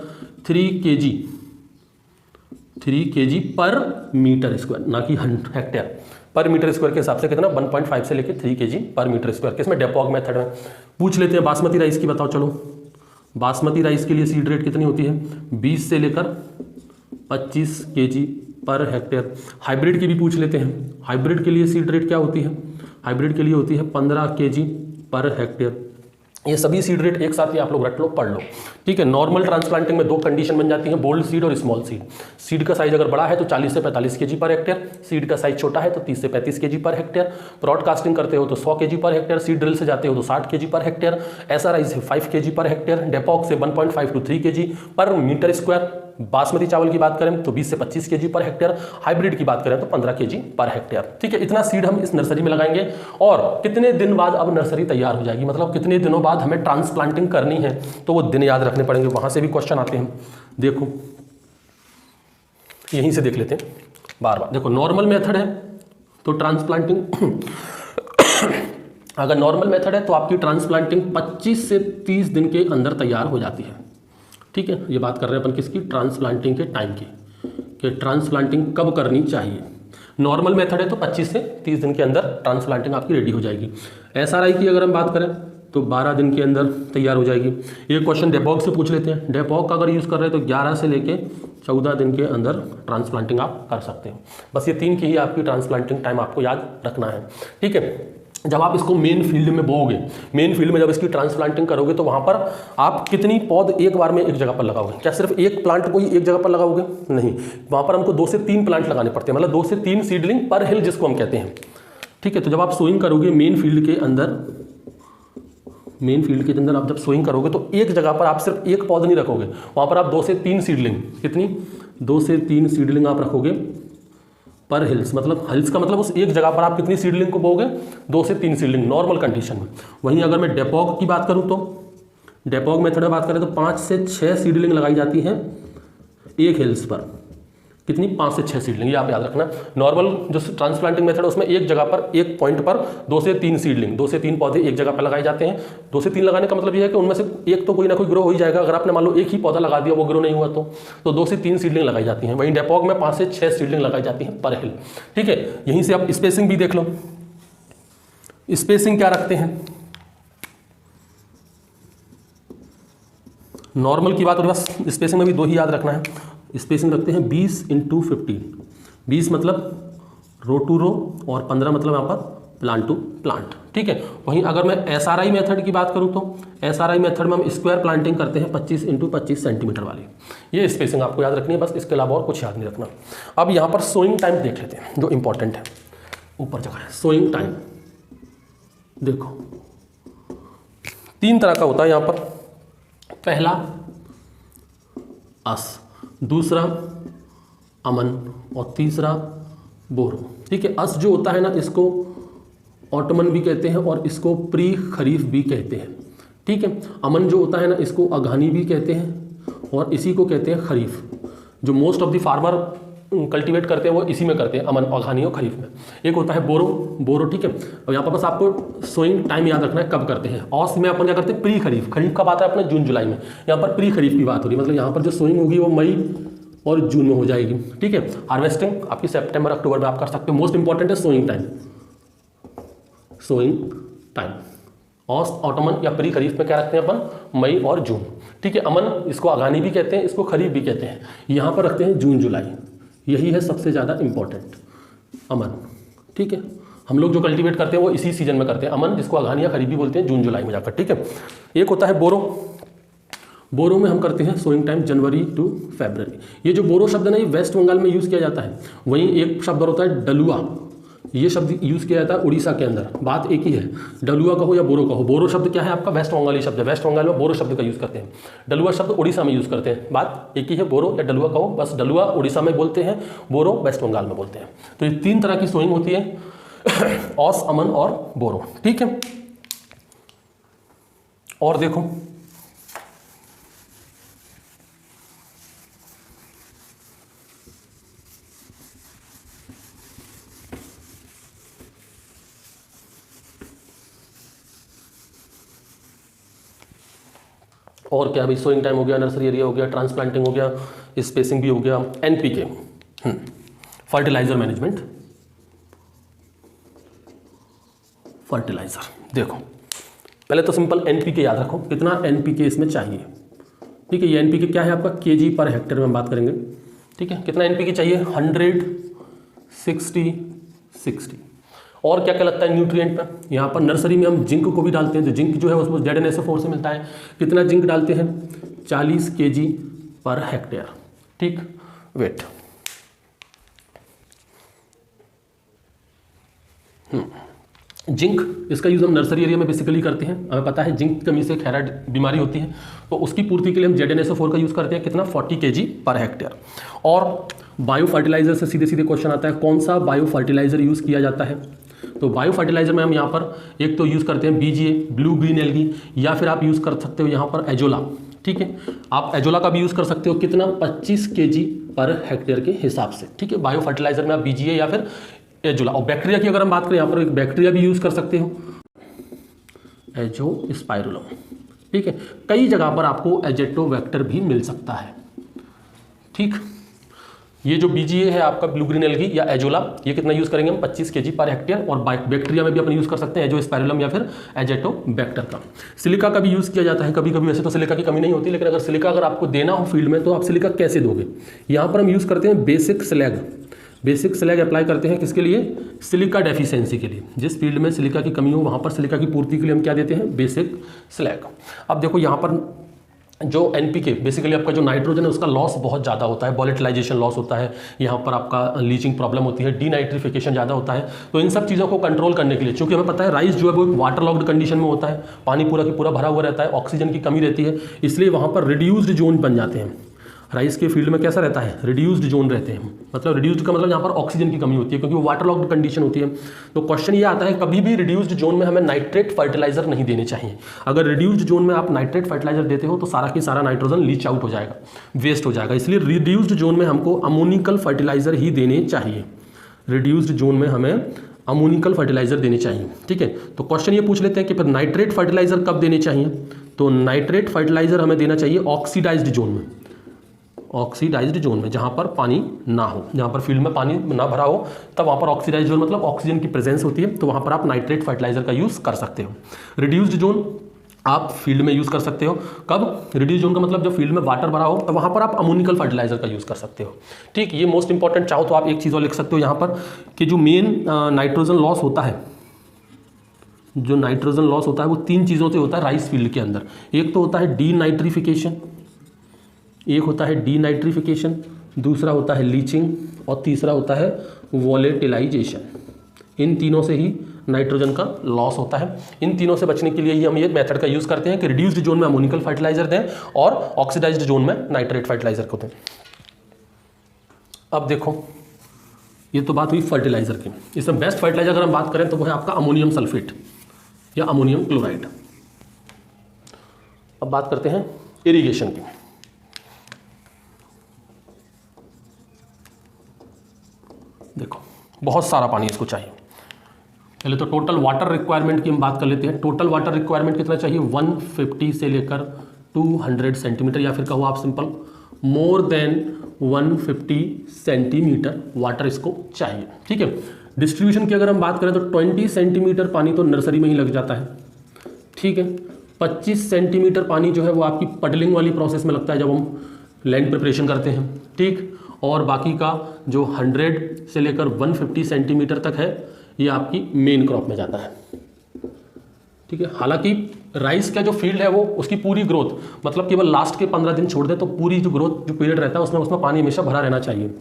3 kg पर मीटर स्क्वायर, ना कि हेक्टेयर, पर मीटर स्क्वायर के हिसाब से कितना? 1.5 से लेकर 3 kg पर मीटर स्क्वायर। किसमें? डेपॉग मेथड में। पूछ लेते हैं बासमती राइस की, बताओ। चलो, बासमती राइस के लिए सीड रेट कितनी होती है? 20 से लेकर 25 kg पर हेक्टेयर। हाइब्रिड की भी पूछ लेते हैं। हाइब्रिड के लिए सीड रेट क्या होती है? हाइब्रिड के लिए होती है 15 kg पर हेक्टेयर। ये सभी सीड रेट एक साथ ही आप लोग रट लो, पढ़ लो। ठीक है, नॉर्मल ट्रांसप्लांटिंग में 2 कंडीशन बन जाती हैं, बोल्ड सीड और स्मॉल सीड। सीड का साइज अगर बड़ा है तो 40 से 45 kg पर हेक्टेयर, सीड का साइज छोटा है तो 30 से 35 kg पर हेक्टेयर। ब्रॉडकास्टिंग करते हो तो 100 kg per hectare, seed drill से जाते हो तो 60 kg पर हेक्टेयर, SRI से 5 kg पर हेक्टेयर, डेपॉग से 1.5 to 3 kg पर मीटर स्क्वायर। बासमती चावल की बात करें तो 20 से 25 kg पर हेक्टेयर, हाइब्रिड की बात करें तो 15 kg पर हेक्टेयर। ठीक है, इतना सीड हम इस नर्सरी में लगाएंगे। और कितने दिन बाद अब नर्सरी तैयार हो जाएगी, मतलब कितने दिनों बाद हमें ट्रांसप्लांटिंग करनी है, तो वो दिन याद रखने पड़ेंगे। वहां से भी क्वेश्चन आते हैं। देखो, यहीं से देख लेते हैं बार बार। देखो, नॉर्मल मेथड है तो ट्रांसप्लांटिंग अगर नॉर्मल मेथड है तो आपकी ट्रांसप्लांटिंग 25 से 30 दिन के अंदर तैयार हो जाती है। ठीक है, ये बात कर रहे हैं अपन किसकी? ट्रांसप्लांटिंग के टाइम की, कि ट्रांसप्लांटिंग कब करनी चाहिए। नॉर्मल मेथड है तो 25 से 30 दिन के अंदर ट्रांसप्लांटिंग आपकी रेडी हो जाएगी। SRI की अगर हम बात करें तो 12 दिन के अंदर तैयार हो जाएगी। एक क्वेश्चन डेपॉग से पूछ लेते हैं। डेपॉग का अगर यूज़ कर रहे हैं तो 11 से लेके 14 दिन के अंदर ट्रांसप्लांटिंग आप कर सकते हो। बस ये 3 की ही आपकी ट्रांसप्लांटिंग टाइम आपको याद रखना है। ठीक है, जब आप इसको मेन फील्ड में बोओगे, मेन फील्ड में जब इसकी ट्रांसप्लांटिंग करोगे तो वहाँ पर आप कितनी पौध एक बार में एक जगह पर लगाओगे? क्या सिर्फ एक प्लांट को ही एक जगह पर लगाओगे? नहीं, वहाँ पर हमको 2 से 3 प्लांट लगाने पड़ते हैं, मतलब 2 से 3 सीडलिंग पर हिल जिसको हम कहते हैं। ठीक है, तो जब आप सोइंग करोगे मेन फील्ड के अंदर आप जब सोइंग करोगे तो एक जगह पर आप सिर्फ एक पौध नहीं रखोगे, वहाँ पर आप 2 से 3 सीडलिंग, कितनी? 2 से 3 सीडलिंग आप रखोगे पर हिल्स। मतलब हिल्स का मतलब उस एक जगह पर आप कितनी सीडलिंग को बोगे? 2 से 3 सीडलिंग नॉर्मल कंडीशन में। वहीं अगर मैं डेपॉग की बात करूं तो डेपॉग मेथड में बात करें तो 5 से 6 सीडलिंग लगाई जाती हैं एक हिल्स पर। कितनी 5 से 6 सीडलिंग, ये आप याद रखना। नॉर्मल जो ट्रांसप्लांटिंग मेथड है उसमें एक जगह पर, एक पॉइंट पर 2 से 3 सीडलिंग, 2 से 3 पौधे एक जगह पर लगाए जाते हैं। 2 से 3 लगाने का मतलब ये है कि उनमें से एक तो कोई ना कोई ग्रो हो ही जाएगा। अगर आपने मान लो एक ही पौधा लगा दिया, वो ग्रो नहीं हुआ तो 2 से 3 सीडलिंग लगाई जाती हैं। वहीं डेपोक में 5 से 6 सीडलिंग लगाई जाती हैं पर हिल। ठीक है, यहीं से आप स्पेसिंग भी देख लो। स्पेसिंग क्या रखते हैं, नॉर्मल की बात हो रही है, स्पेसिंग में भी 2 ही याद रखना है। स्पेसिंग रखते हैं 20 × 15। 20 मतलब रो टू रो और 15 मतलब यहाँ पर प्लांट टू प्लांट। ठीक है, वहीं अगर मैं SRI मेथड की बात करूँ तो SRI मेथड में हम स्क्वायर प्लांटिंग करते हैं 25 × 25 सेंटीमीटर वाली। ये स्पेसिंग आपको याद रखनी है बस, इसके अलावा और कुछ याद नहीं रखना। अब यहाँ पर सोइंग टाइम देख लेते हैं जो इंपॉर्टेंट है, ऊपर जगह है सोइंग टाइम। देखो 3 तरह का होता है यहाँ पर, पहला अस, दूसरा अमन और तीसरा बोरो। ठीक है, अस जो होता है ना, इसको ऑटमन भी कहते हैं और इसको प्री खरीफ भी कहते हैं। ठीक है, अमन जो होता है ना, इसको अघानी भी कहते हैं और इसी को कहते हैं खरीफ। जो most of the farmer cultivate करते हैं वो इसी में करते हैं, अमन, अघानी और खरीफ में। एक होता है बोरो। ठीक है, और यहाँ पर बस आपको सोइंग टाइम याद रखना है कब करते हैं। औस में अपन क्या करते हैं, प्री खरीफ। खरीफ कब आता है अपने, जून जुलाई में। यहाँ पर प्री खरीफ की बात हो रही है, मतलब यहाँ पर जो सोइंग होगी वो मई और जून में हो जाएगी। ठीक है, हार्वेस्टिंग आपकी सितंबर अक्टूबर में आप कर सकते हो। मोस्ट इंपॉर्टेंट है सोइंग टाइम। सोइंग टाइम औस, ऑटमन या प्री खरीफ में क्या रखते हैं अपन, मई और जून। ठीक है, अमन इसको अघानी भी कहते हैं, इसको खरीफ भी कहते हैं। यहाँ पर रखते हैं जून जुलाई, यही है सबसे ज़्यादा इंपॉर्टेंट, अमन। ठीक है, हम लोग जो कल्टीवेट करते हैं वो इसी सीजन में करते हैं, अमन, जिसको अघानी या खरीफ भी बोलते हैं, जून जुलाई में जाकर। ठीक है, एक होता है बोरो में हम करते हैं सोइंग टाइम जनवरी टू फरवरी। ये जो बोरो शब्द है ना, ये वेस्ट बंगाल में यूज़ किया जाता है। वहीं एक शब्द और होता है डलुआ, ये शब्द यूज़ किया जाता है उड़ीसा के अंदर। बात एक ही है, डलुआ कहो या बोरो कहो। बोरो शब्द क्या है आपका, वेस्ट बंगाली शब्द है, वेस्ट बंगाल में बोरो शब्द का यूज़ करते हैं। डलुआ शब्द उड़ीसा में यूज़ करते हैं। बात एक ही है, बोरो या डलुआ कहो, बस डलुआ उड़ीसा में बोलते हैं, बोरो वेस्ट बंगाल में बोलते हैं। तो ये 3 तरह की सोइंग होती है, औस, अमन और बोरो। ठीक है, और देखो और क्या भाई, सोइंग टाइम हो गया, नर्सरी एरिया हो गया, ट्रांसप्लांटिंग हो गया, स्पेसिंग भी हो गया, NPK फर्टिलाइजर मैनेजमेंट। फर्टिलाइजर देखो, पहले तो सिंपल NPK याद रखो, कितना NPK इसमें चाहिए। ठीक है, ये NPK क्या है आपका, kg पर हेक्टेयर में हम बात करेंगे। ठीक है, कितना NPK चाहिए, 100, 60, 60। और क्या क्या लगता है न्यूट्रिएंट पे, यहाँ पर नर्सरी में हम जिंक को भी डालते हैं। तो जिंक जो है उसमें ZnSO4 से मिलता है। कितना जिंक डालते हैं, 40 kg पर हेक्टेयर। ठीक, वेट जिंक, इसका यूज़ हम नर्सरी एरिया में बेसिकली करते हैं। हमें पता है जिंक की कमी से थायराइड बीमारी होती है, तो उसकी पूर्ति के लिए हम ZnSO4 का यूज़ करते हैं। कितना, 40 kg पर हेक्टेयर। और बायो फर्टिलाइजर से सीधे सीधे क्वेश्चन आता है, कौन सा बायो फर्टिलाइजर यूज़ किया जाता है। तो बायो फर्टिलाइजर में हम यहाँ पर एक तो यूज़ करते हैं BGA, ब्लू ग्रीन एल्गी, या फिर आप यूज़ कर सकते हो यहाँ पर एजोला। ठीक है, आप एजोला का भी यूज़ कर सकते हो। कितना, 25 kg पर हेक्टेयर के हिसाब से। ठीक है, बायो फर्टिलाइजर में आप BGA या फिर एजोला। और बैक्टीरिया की अगर हम बात करें, यहाँ पर एक बैक्टीरिया भी यूज़ कर सकते हो, एजोस्पाइरुलम। ठीक है, कई जगह पर आपको एजेटोबैक्टर भी मिल सकता है। ठीक, ये जो BGA है आपका, ब्लू ग्रीन एल्गी या एजोला, ये कितना यूज़ करेंगे हम, 25 kg पर हेक्टेयर। और बैक्टीरिया में भी अपन यूज़ कर सकते हैं, एजोस्पाइरुलम या फिर एजेटोबैक्टर का। सिलिका का भी यूज़ किया जाता है कभी कभी। वैसे तो सिलिका की कमी नहीं होती, लेकिन अगर सिलिका अगर आपको देना हो फील्ड में तो आप सिलिका कैसे दोगे। यहाँ पर हम यूज़ करते हैं बेसिक स्लैग अप्लाई करते हैं। किसके लिए, सिलिका डेफिशिएंसी के लिए। जिस फील्ड में सिलिका की कमी हो वहाँ पर सिलिका की पूर्ति के लिए हम क्या देते हैं, बेसिक स्लैग। अब देखो यहाँ पर जो NPK बेसिकली आपका जो नाइट्रोजन है उसका लॉस बहुत ज़्यादा होता है, वॉलेटिलाइजेशन लॉस होता है, यहाँ पर आपका लीचिंग प्रॉब्लम होती है, डीनाइट्रिफिकेशन ज़्यादा होता है। तो इन सब चीज़ों को कंट्रोल करने के लिए, क्योंकि हमें पता है राइस जो है वो एक वाटर लॉक्ड कंडीशन में होता है, पानी पूरा की पूरा भरा हुआ रहता है, ऑक्सीजन की कमी रहती है, इसलिए वहाँ पर रिड्यूस्ड जोन बन जाते हैं। राइस के फील्ड में कैसा रहता है, रिड्यूस्ड जोन रहते हैं, मतलब रिड्यूस्ड का मतलब यहाँ पर ऑक्सीजन की कमी होती है क्योंकि वो वाटर लॉक्ड कंडीशन होती है। तो क्वेश्चन ये आता है कभी भी रिड्यूस्ड जोन में हमें नाइट्रेट फर्टिलाइजर नहीं देने चाहिए। अगर रिड्यूस्ड जोन में आप नाइट्रेट फर्टिलाइजर देते हो तो सारा की सारा नाइट्रोजन लीच आउट हो जाएगा, वेस्ट हो जाएगा, इसलिए रिड्यूस्ड जोन में हमको अमोनिकल फर्टिलाइजर ही देने चाहिए। रिड्यूस्ड जोन में हमें अमोनिकल फर्टिलाइजर देने चाहिए, ठीक है। तो क्वेश्चन ये पूछ लेते हैं कि फिर नाइट्रेट फर्टिलाइजर कब देने चाहिए, तो नाइट्रेट फर्टिलाइजर हमें देना चाहिए ऑक्सीडाइज्ड जोन में, ऑक्सीडाइज्ड जोन में जहां पर पानी ना हो, जहां पर फील्ड में पानी ना भरा हो, तब वहां पर ऑक्सीडाइज्ड जोन मतलब ऑक्सीजन की प्रेजेंस होती है, तो वहां पर आप नाइट्रेट फर्टिलाइजर का यूज कर सकते हो। रिड्यूस्ड जोन आप फील्ड में यूज कर सकते हो, कब, रिड्यूस्ड जोन का मतलब जब फील्ड में वाटर भरा हो, तो वहां पर आप अमोनिकल फर्टिलाइजर का यूज कर सकते हो, ठीक। ये मोस्ट इंपॉर्टेंट, चाहो तो आप एक चीज और लिख सकते हो यहाँ पर कि जो मेन नाइट्रोजन लॉस होता है, जो नाइट्रोजन लॉस होता है वो 3 चीज़ों से होता है राइस फील्ड के अंदर। एक तो होता है डीनाइट्रिफिकेशन, एक होता है डीनाइट्रिफिकेशन, दूसरा होता है लीचिंग और तीसरा होता है वोलेटिलाइजेशन। इन तीनों से ही नाइट्रोजन का लॉस होता है। इन तीनों से बचने के लिए ही हम ये मेथड का यूज़ करते हैं कि रिड्यूस्ड जोन में अमोनिकल फर्टिलाइजर दें और ऑक्सीडाइज्ड जोन में नाइट्रेट फर्टिलाइजर को दें। अब देखो, ये तो बात हुई फर्टिलाइजर की। इसमें बेस्ट फर्टिलाइजर अगर हम बात करें तो वो है आपका अमोनियम सल्फेट या अमोनियम क्लोराइड। अब बात करते हैं इरिगेशन की। देखो, बहुत सारा पानी इसको चाहिए। पहले तो टोटल वाटर रिक्वायरमेंट की हम बात कर लेते हैं। टोटल वाटर रिक्वायरमेंट कितना चाहिए, 150 से लेकर 200 सेंटीमीटर, या फिर कहो आप simple more than 150 centimetre water इसको चाहिए, ठीक है। डिस्ट्रीब्यूशन की अगर हम बात करें तो 20 सेंटीमीटर पानी तो नर्सरी में ही लग जाता है, ठीक है। 25 सेंटीमीटर पानी जो है वो आपकी पडलिंग वाली प्रोसेस में लगता है जब हम लैंड प्रिपरेशन करते हैं, ठीक। और बाकी का जो 100 से लेकर 150 सेंटीमीटर तक है ये आपकी मेन क्रॉप में जाता है, ठीक है। हालांकि राइस का जो फील्ड है वो उसकी पूरी ग्रोथ, मतलब केवल लास्ट के 15 दिन छोड़ दे तो पूरी जो ग्रोथ जो पीरियड रहता है उसमें पानी हमेशा भरा रहना चाहिए।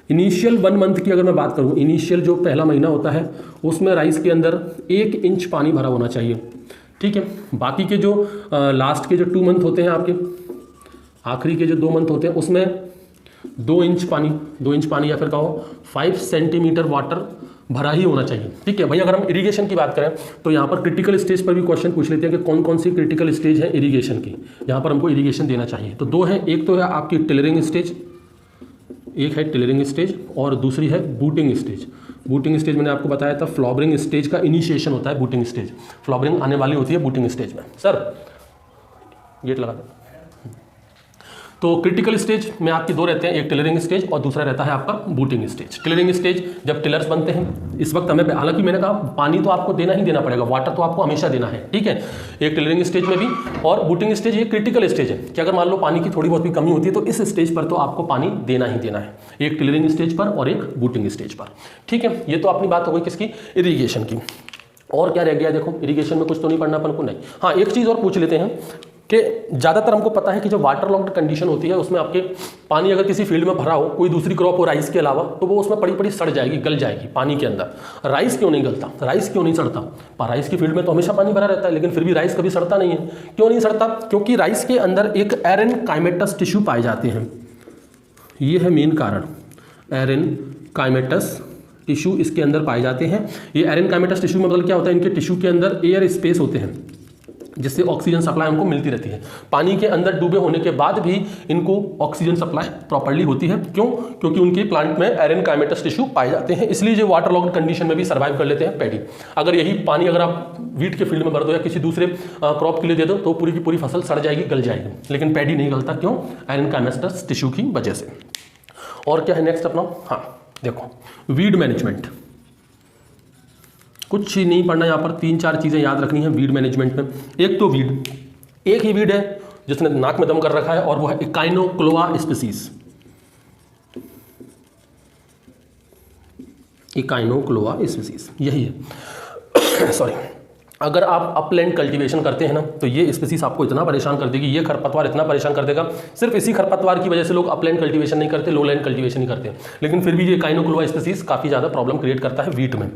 इनिशियल 1 मंथ की अगर मैं बात करूँ, इनिशियल जो पहला महीना होता है उसमें राइस के अंदर 1 इंच पानी भरा होना चाहिए, ठीक है। बाकी के जो लास्ट के जो 2 मंथ होते हैं आपके, आखिरी के जो 2 मंथ होते हैं उसमें 2 इंच पानी या फिर कहो 5 सेंटीमीटर वाटर भरा ही होना चाहिए, ठीक है भाई। अगर हम इरिगेशन की बात करें तो यहाँ पर क्रिटिकल स्टेज पर भी क्वेश्चन पूछ लेते हैं कि कौन कौन सी क्रिटिकल स्टेज है इरिगेशन की, यहाँ पर हमको इरिगेशन देना चाहिए। तो 2 है, एक तो है आपकी टिलरिंग स्टेज, एक है टिलरिंग स्टेज और दूसरी है बूटिंग स्टेज। बूटिंग स्टेज मैंने आपको बताया था, फ्लॉबरिंग स्टेज का इनिशिएशन होता है बूटिंग स्टेज, फ्लॉबरिंग आने वाली होती है बूटिंग स्टेज में। सर गेट लगा दो। तो क्रिटिकल स्टेज में आपके 2 रहते हैं, एक टिलरिंग स्टेज और दूसरा रहता है आपका बूटिंग स्टेज। टिलरिंग स्टेज जब टिलर्स बनते हैं, इस वक्त हमें, हालांकि मैंने कहा पानी तो आपको देना ही देना पड़ेगा, वाटर तो आपको हमेशा देना है, ठीक है, एक टिलरिंग स्टेज में भी। और बूटिंग स्टेज ये क्रिटिकल स्टेज है कि अगर मान लो पानी की थोड़ी बहुत भी कमी होती है तो इस स्टेज पर तो आपको पानी देना ही देना है, एक टिलरिंग स्टेज पर और एक बूटिंग स्टेज पर, ठीक है। ये तो अपनी बात हो गई किसकी, इरीगेशन की। और क्या रह गया, देखो इरीगेशन में कुछ तो नहीं पढ़ना अपन को, नहीं। हाँ, एक चीज़ और पूछ लेते हैं कि ज़्यादातर हमको पता है कि जो वाटर लॉक्ड कंडीशन होती है उसमें आपके पानी अगर किसी फील्ड में भरा हो, कोई दूसरी क्रॉप हो राइस के अलावा, तो वो उसमें पड़ी सड़ जाएगी, गल जाएगी पानी के अंदर। राइस क्यों नहीं गलता, राइस क्यों नहीं सड़ता? राइस की फील्ड में तो हमेशा पानी भरा रहता है, लेकिन फिर भी राइस कभी सड़ता नहीं है। क्यों नहीं सड़ता? क्योंकि राइस के अंदर एक एरेनकाइमेटस टिश्यू पाए जाते हैं, ये है मेन कारण। एरेनकाइमेटस टिश्यू इसके अंदर पाए जाते हैं। ये एरेनकाइमेटस टिश्यू में मतलब क्या होता है, इनके टिश्यू के अंदर एयर स्पेस होते हैं जिससे ऑक्सीजन सप्लाई हमको मिलती रहती है। पानी के अंदर डूबे होने के बाद भी इनको ऑक्सीजन सप्लाई प्रॉपर्ली होती है। क्यों? क्योंकि उनके प्लांट में एरेनकाइमेटस टिश्यू पाए जाते हैं, इसलिए जो वाटर लॉक्ड कंडीशन में भी सर्वाइव कर लेते हैं पैडी। अगर यही पानी अगर आप वीट के फील्ड में भर दो या किसी दूसरे क्रॉप के लिए दे दो तो पूरी की पूरी फसल सड़ जाएगी, गल जाएगी, लेकिन पैडी नहीं गलता। क्यों? एरेनकाइमेटस टिश्यू की वजह से। और क्या है नेक्स्ट अपना? हाँ देखो, वीड मैनेजमेंट। कुछ ही नहीं पढ़ना, यहाँ पर 3-4 चीज़ें याद रखनी है वीड मैनेजमेंट में। एक तो वीड, एक ही वीड है जिसने नाक में दम कर रखा है और वो है इकाइनोक्लोआ स्पीसीज। इकाइनोक्लोआ स्पीसीज यही है। सॉरी, अगर आप अपलैंड कल्टीवेशन करते हैं ना तो ये स्पीसीज आपको इतना परेशान कर देगी, ये खरपतवार इतना परेशान कर देगा। सिर्फ इसी खरपतवार की वजह से लोग अपलैंड कल्टीवेशन नहीं करते, लोलैंड कल्टीवेशन ही करते हैं, लेकिन फिर भी ये इकाइनोक्लोआ स्पीसीज काफ़ी ज़्यादा प्रॉब्लम क्रिएट करता है वीट में,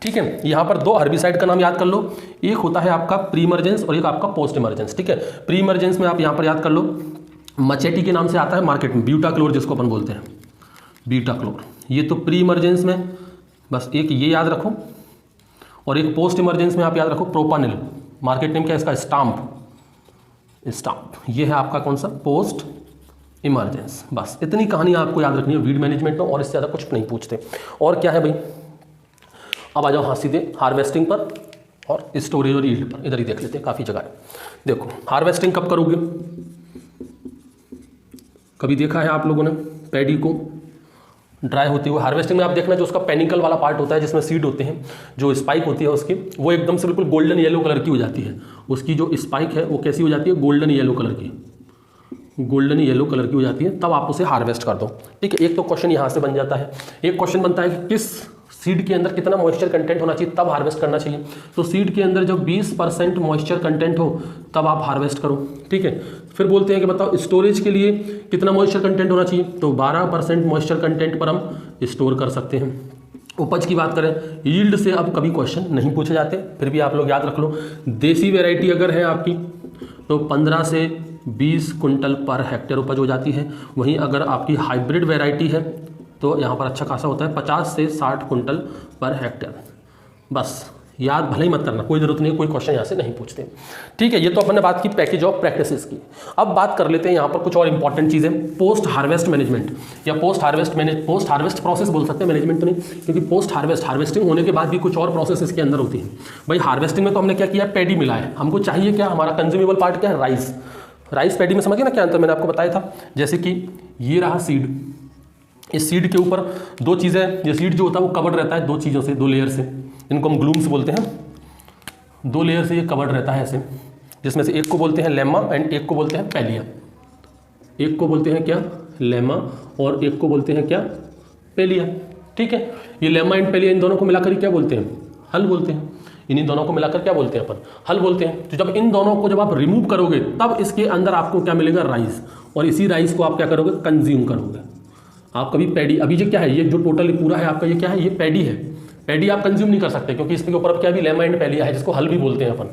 ठीक है। यहाँ पर 2 हर्बिसाइड का नाम याद कर लो, एक होता है आपका प्री इमर्जेंस और एक आपका पोस्ट इमर्जेंस, ठीक है। प्री इमर्जेंस में आप यहाँ पर याद कर लो मचेटी के नाम से आता है मार्केट में, ब्यूटाक्लोर जिसको अपन बोलते हैं, ब्यूटाक्लोर। ये तो प्री इमरजेंस में, बस एक ये याद रखो, और एक पोस्ट इमरजेंस में आप याद रखो प्रोपानिल। मार्केट नेम क्या है इसका? स्टाम्प। ये है आपका कौन सा? Post emergence. बस इतनी कहानी आपको याद रखनी है वीड मैनेजमेंट में, और इससे ज़्यादा कुछ नहीं पूछते। और क्या है भाई, अब आ जाओ हाँ सीधे हार्वेस्टिंग पर और स्टोरेज और यील्ड पर। इधर ही देख लेते हैं, काफ़ी जगह है। देखो हार्वेस्टिंग कब करोगे? कभी देखा है आप लोगों ने पैडी को ड्राई होते हुए? हार्वेस्टिंग में आप देखना जो उसका पेनिकल वाला पार्ट होता है जिसमें सीड होते हैं, जो स्पाइक होती है उसकी, वो एकदम से बिल्कुल गोल्डन येलो कलर की हो जाती है। उसकी जो स्पाइक है वो कैसी हो जाती है? गोल्डन येलो कलर की, गोल्डन येलो कलर की हो जाती है। तब आप उसे हार्वेस्ट कर दो। ठीक है, एक तो क्वेश्चन यहाँ से बन जाता है। एक क्वेश्चन बनता है कि किस सीड के अंदर कितना मॉइस्चर कंटेंट होना चाहिए तब हार्वेस्ट करना चाहिए। तो सीड के अंदर जब 20% मॉइस्चर कंटेंट हो तब आप हार्वेस्ट करो। ठीक है, फिर बोलते हैं कि बताओ स्टोरेज के लिए कितना मॉइस्चर कंटेंट होना चाहिए? तो 12% मॉइस्चर कंटेंट पर हम स्टोर कर सकते हैं। उपज की बात करें, यील्ड से अब कभी क्वेश्चन नहीं पूछे जाते, फिर भी आप लोग याद रख लो। देसी वेराइटी अगर है आपकी तो 15 से 20 कुंटल पर हेक्टेयर उपज हो जाती है। वहीं अगर आपकी हाइब्रिड वेराइटी है तो यहाँ पर अच्छा खासा होता है, 50 से 60 कुंटल पर हेक्टेयर। बस याद भले ही मत करना, कोई ज़रूरत नहीं है, कोई क्वेश्चन यहाँ से नहीं पूछते। ठीक है, ये तो अपन ने बात की पैकेज ऑफ प्रैक्टिसेस की। अब बात कर लेते हैं यहाँ पर कुछ और इंपॉर्टेंट चीज़ें, पोस्ट हार्वेस्ट मैनेजमेंट या पोस्ट हार्वेस्ट प्रोसेस बोल सकते हैं, मैनेजमेंट तो नहीं, क्योंकि पोस्ट हार्वेस्टिंग होने के बाद भी कुछ और प्रोसेस इसके अंदर होती हैं। भाई हार्वेस्टिंग में तो हमने क्या किया? पैडी मिला है, हमको चाहिए क्या? हमारा कंज्यूमेबल पार्ट क्या है? राइस पैडी में समझ गए ना क्या अंतर? मैंने आपको बताया था, जैसे कि ये रहा सीड, इस सीड के ऊपर दो चीज़ें, ये सीड जो होता है वो कवर्ड रहता है दो चीज़ों से, दो लेयर से, इनको हम ग्लूम्स बोलते हैं। दो लेयर से ये कवर्ड रहता है ऐसे, जिसमें से एक को बोलते हैं लेमा एंड एक को बोलते हैं पेलिया। एक को बोलते हैं क्या? लेमा, और एक को बोलते हैं क्या? पेलिया। ठीक है, ये लेमा एंड पेलिया इन दोनों को मिलाकर क्या बोलते हैं? हल बोलते हैं। इन्हीं दोनों को मिलाकर क्या बोलते हैं अपन? हल बोलते हैं। तो जब इन दोनों को जब आप रिमूव करोगे तब इसके अंदर आपको क्या मिलेगा? राइस, और इसी राइस को आप क्या करोगे? कंज्यूम करोगे। आप कभी पैडी, अभी ये क्या है? ये जो टोटल पूरा है आपका, ये क्या है? ये पैडी है। पैडी आप कंज्यूम नहीं कर सकते क्योंकि इसके ऊपर अब क्या भी लेमा एंड पेलिया है, जिसको हल भी बोलते हैं अपन।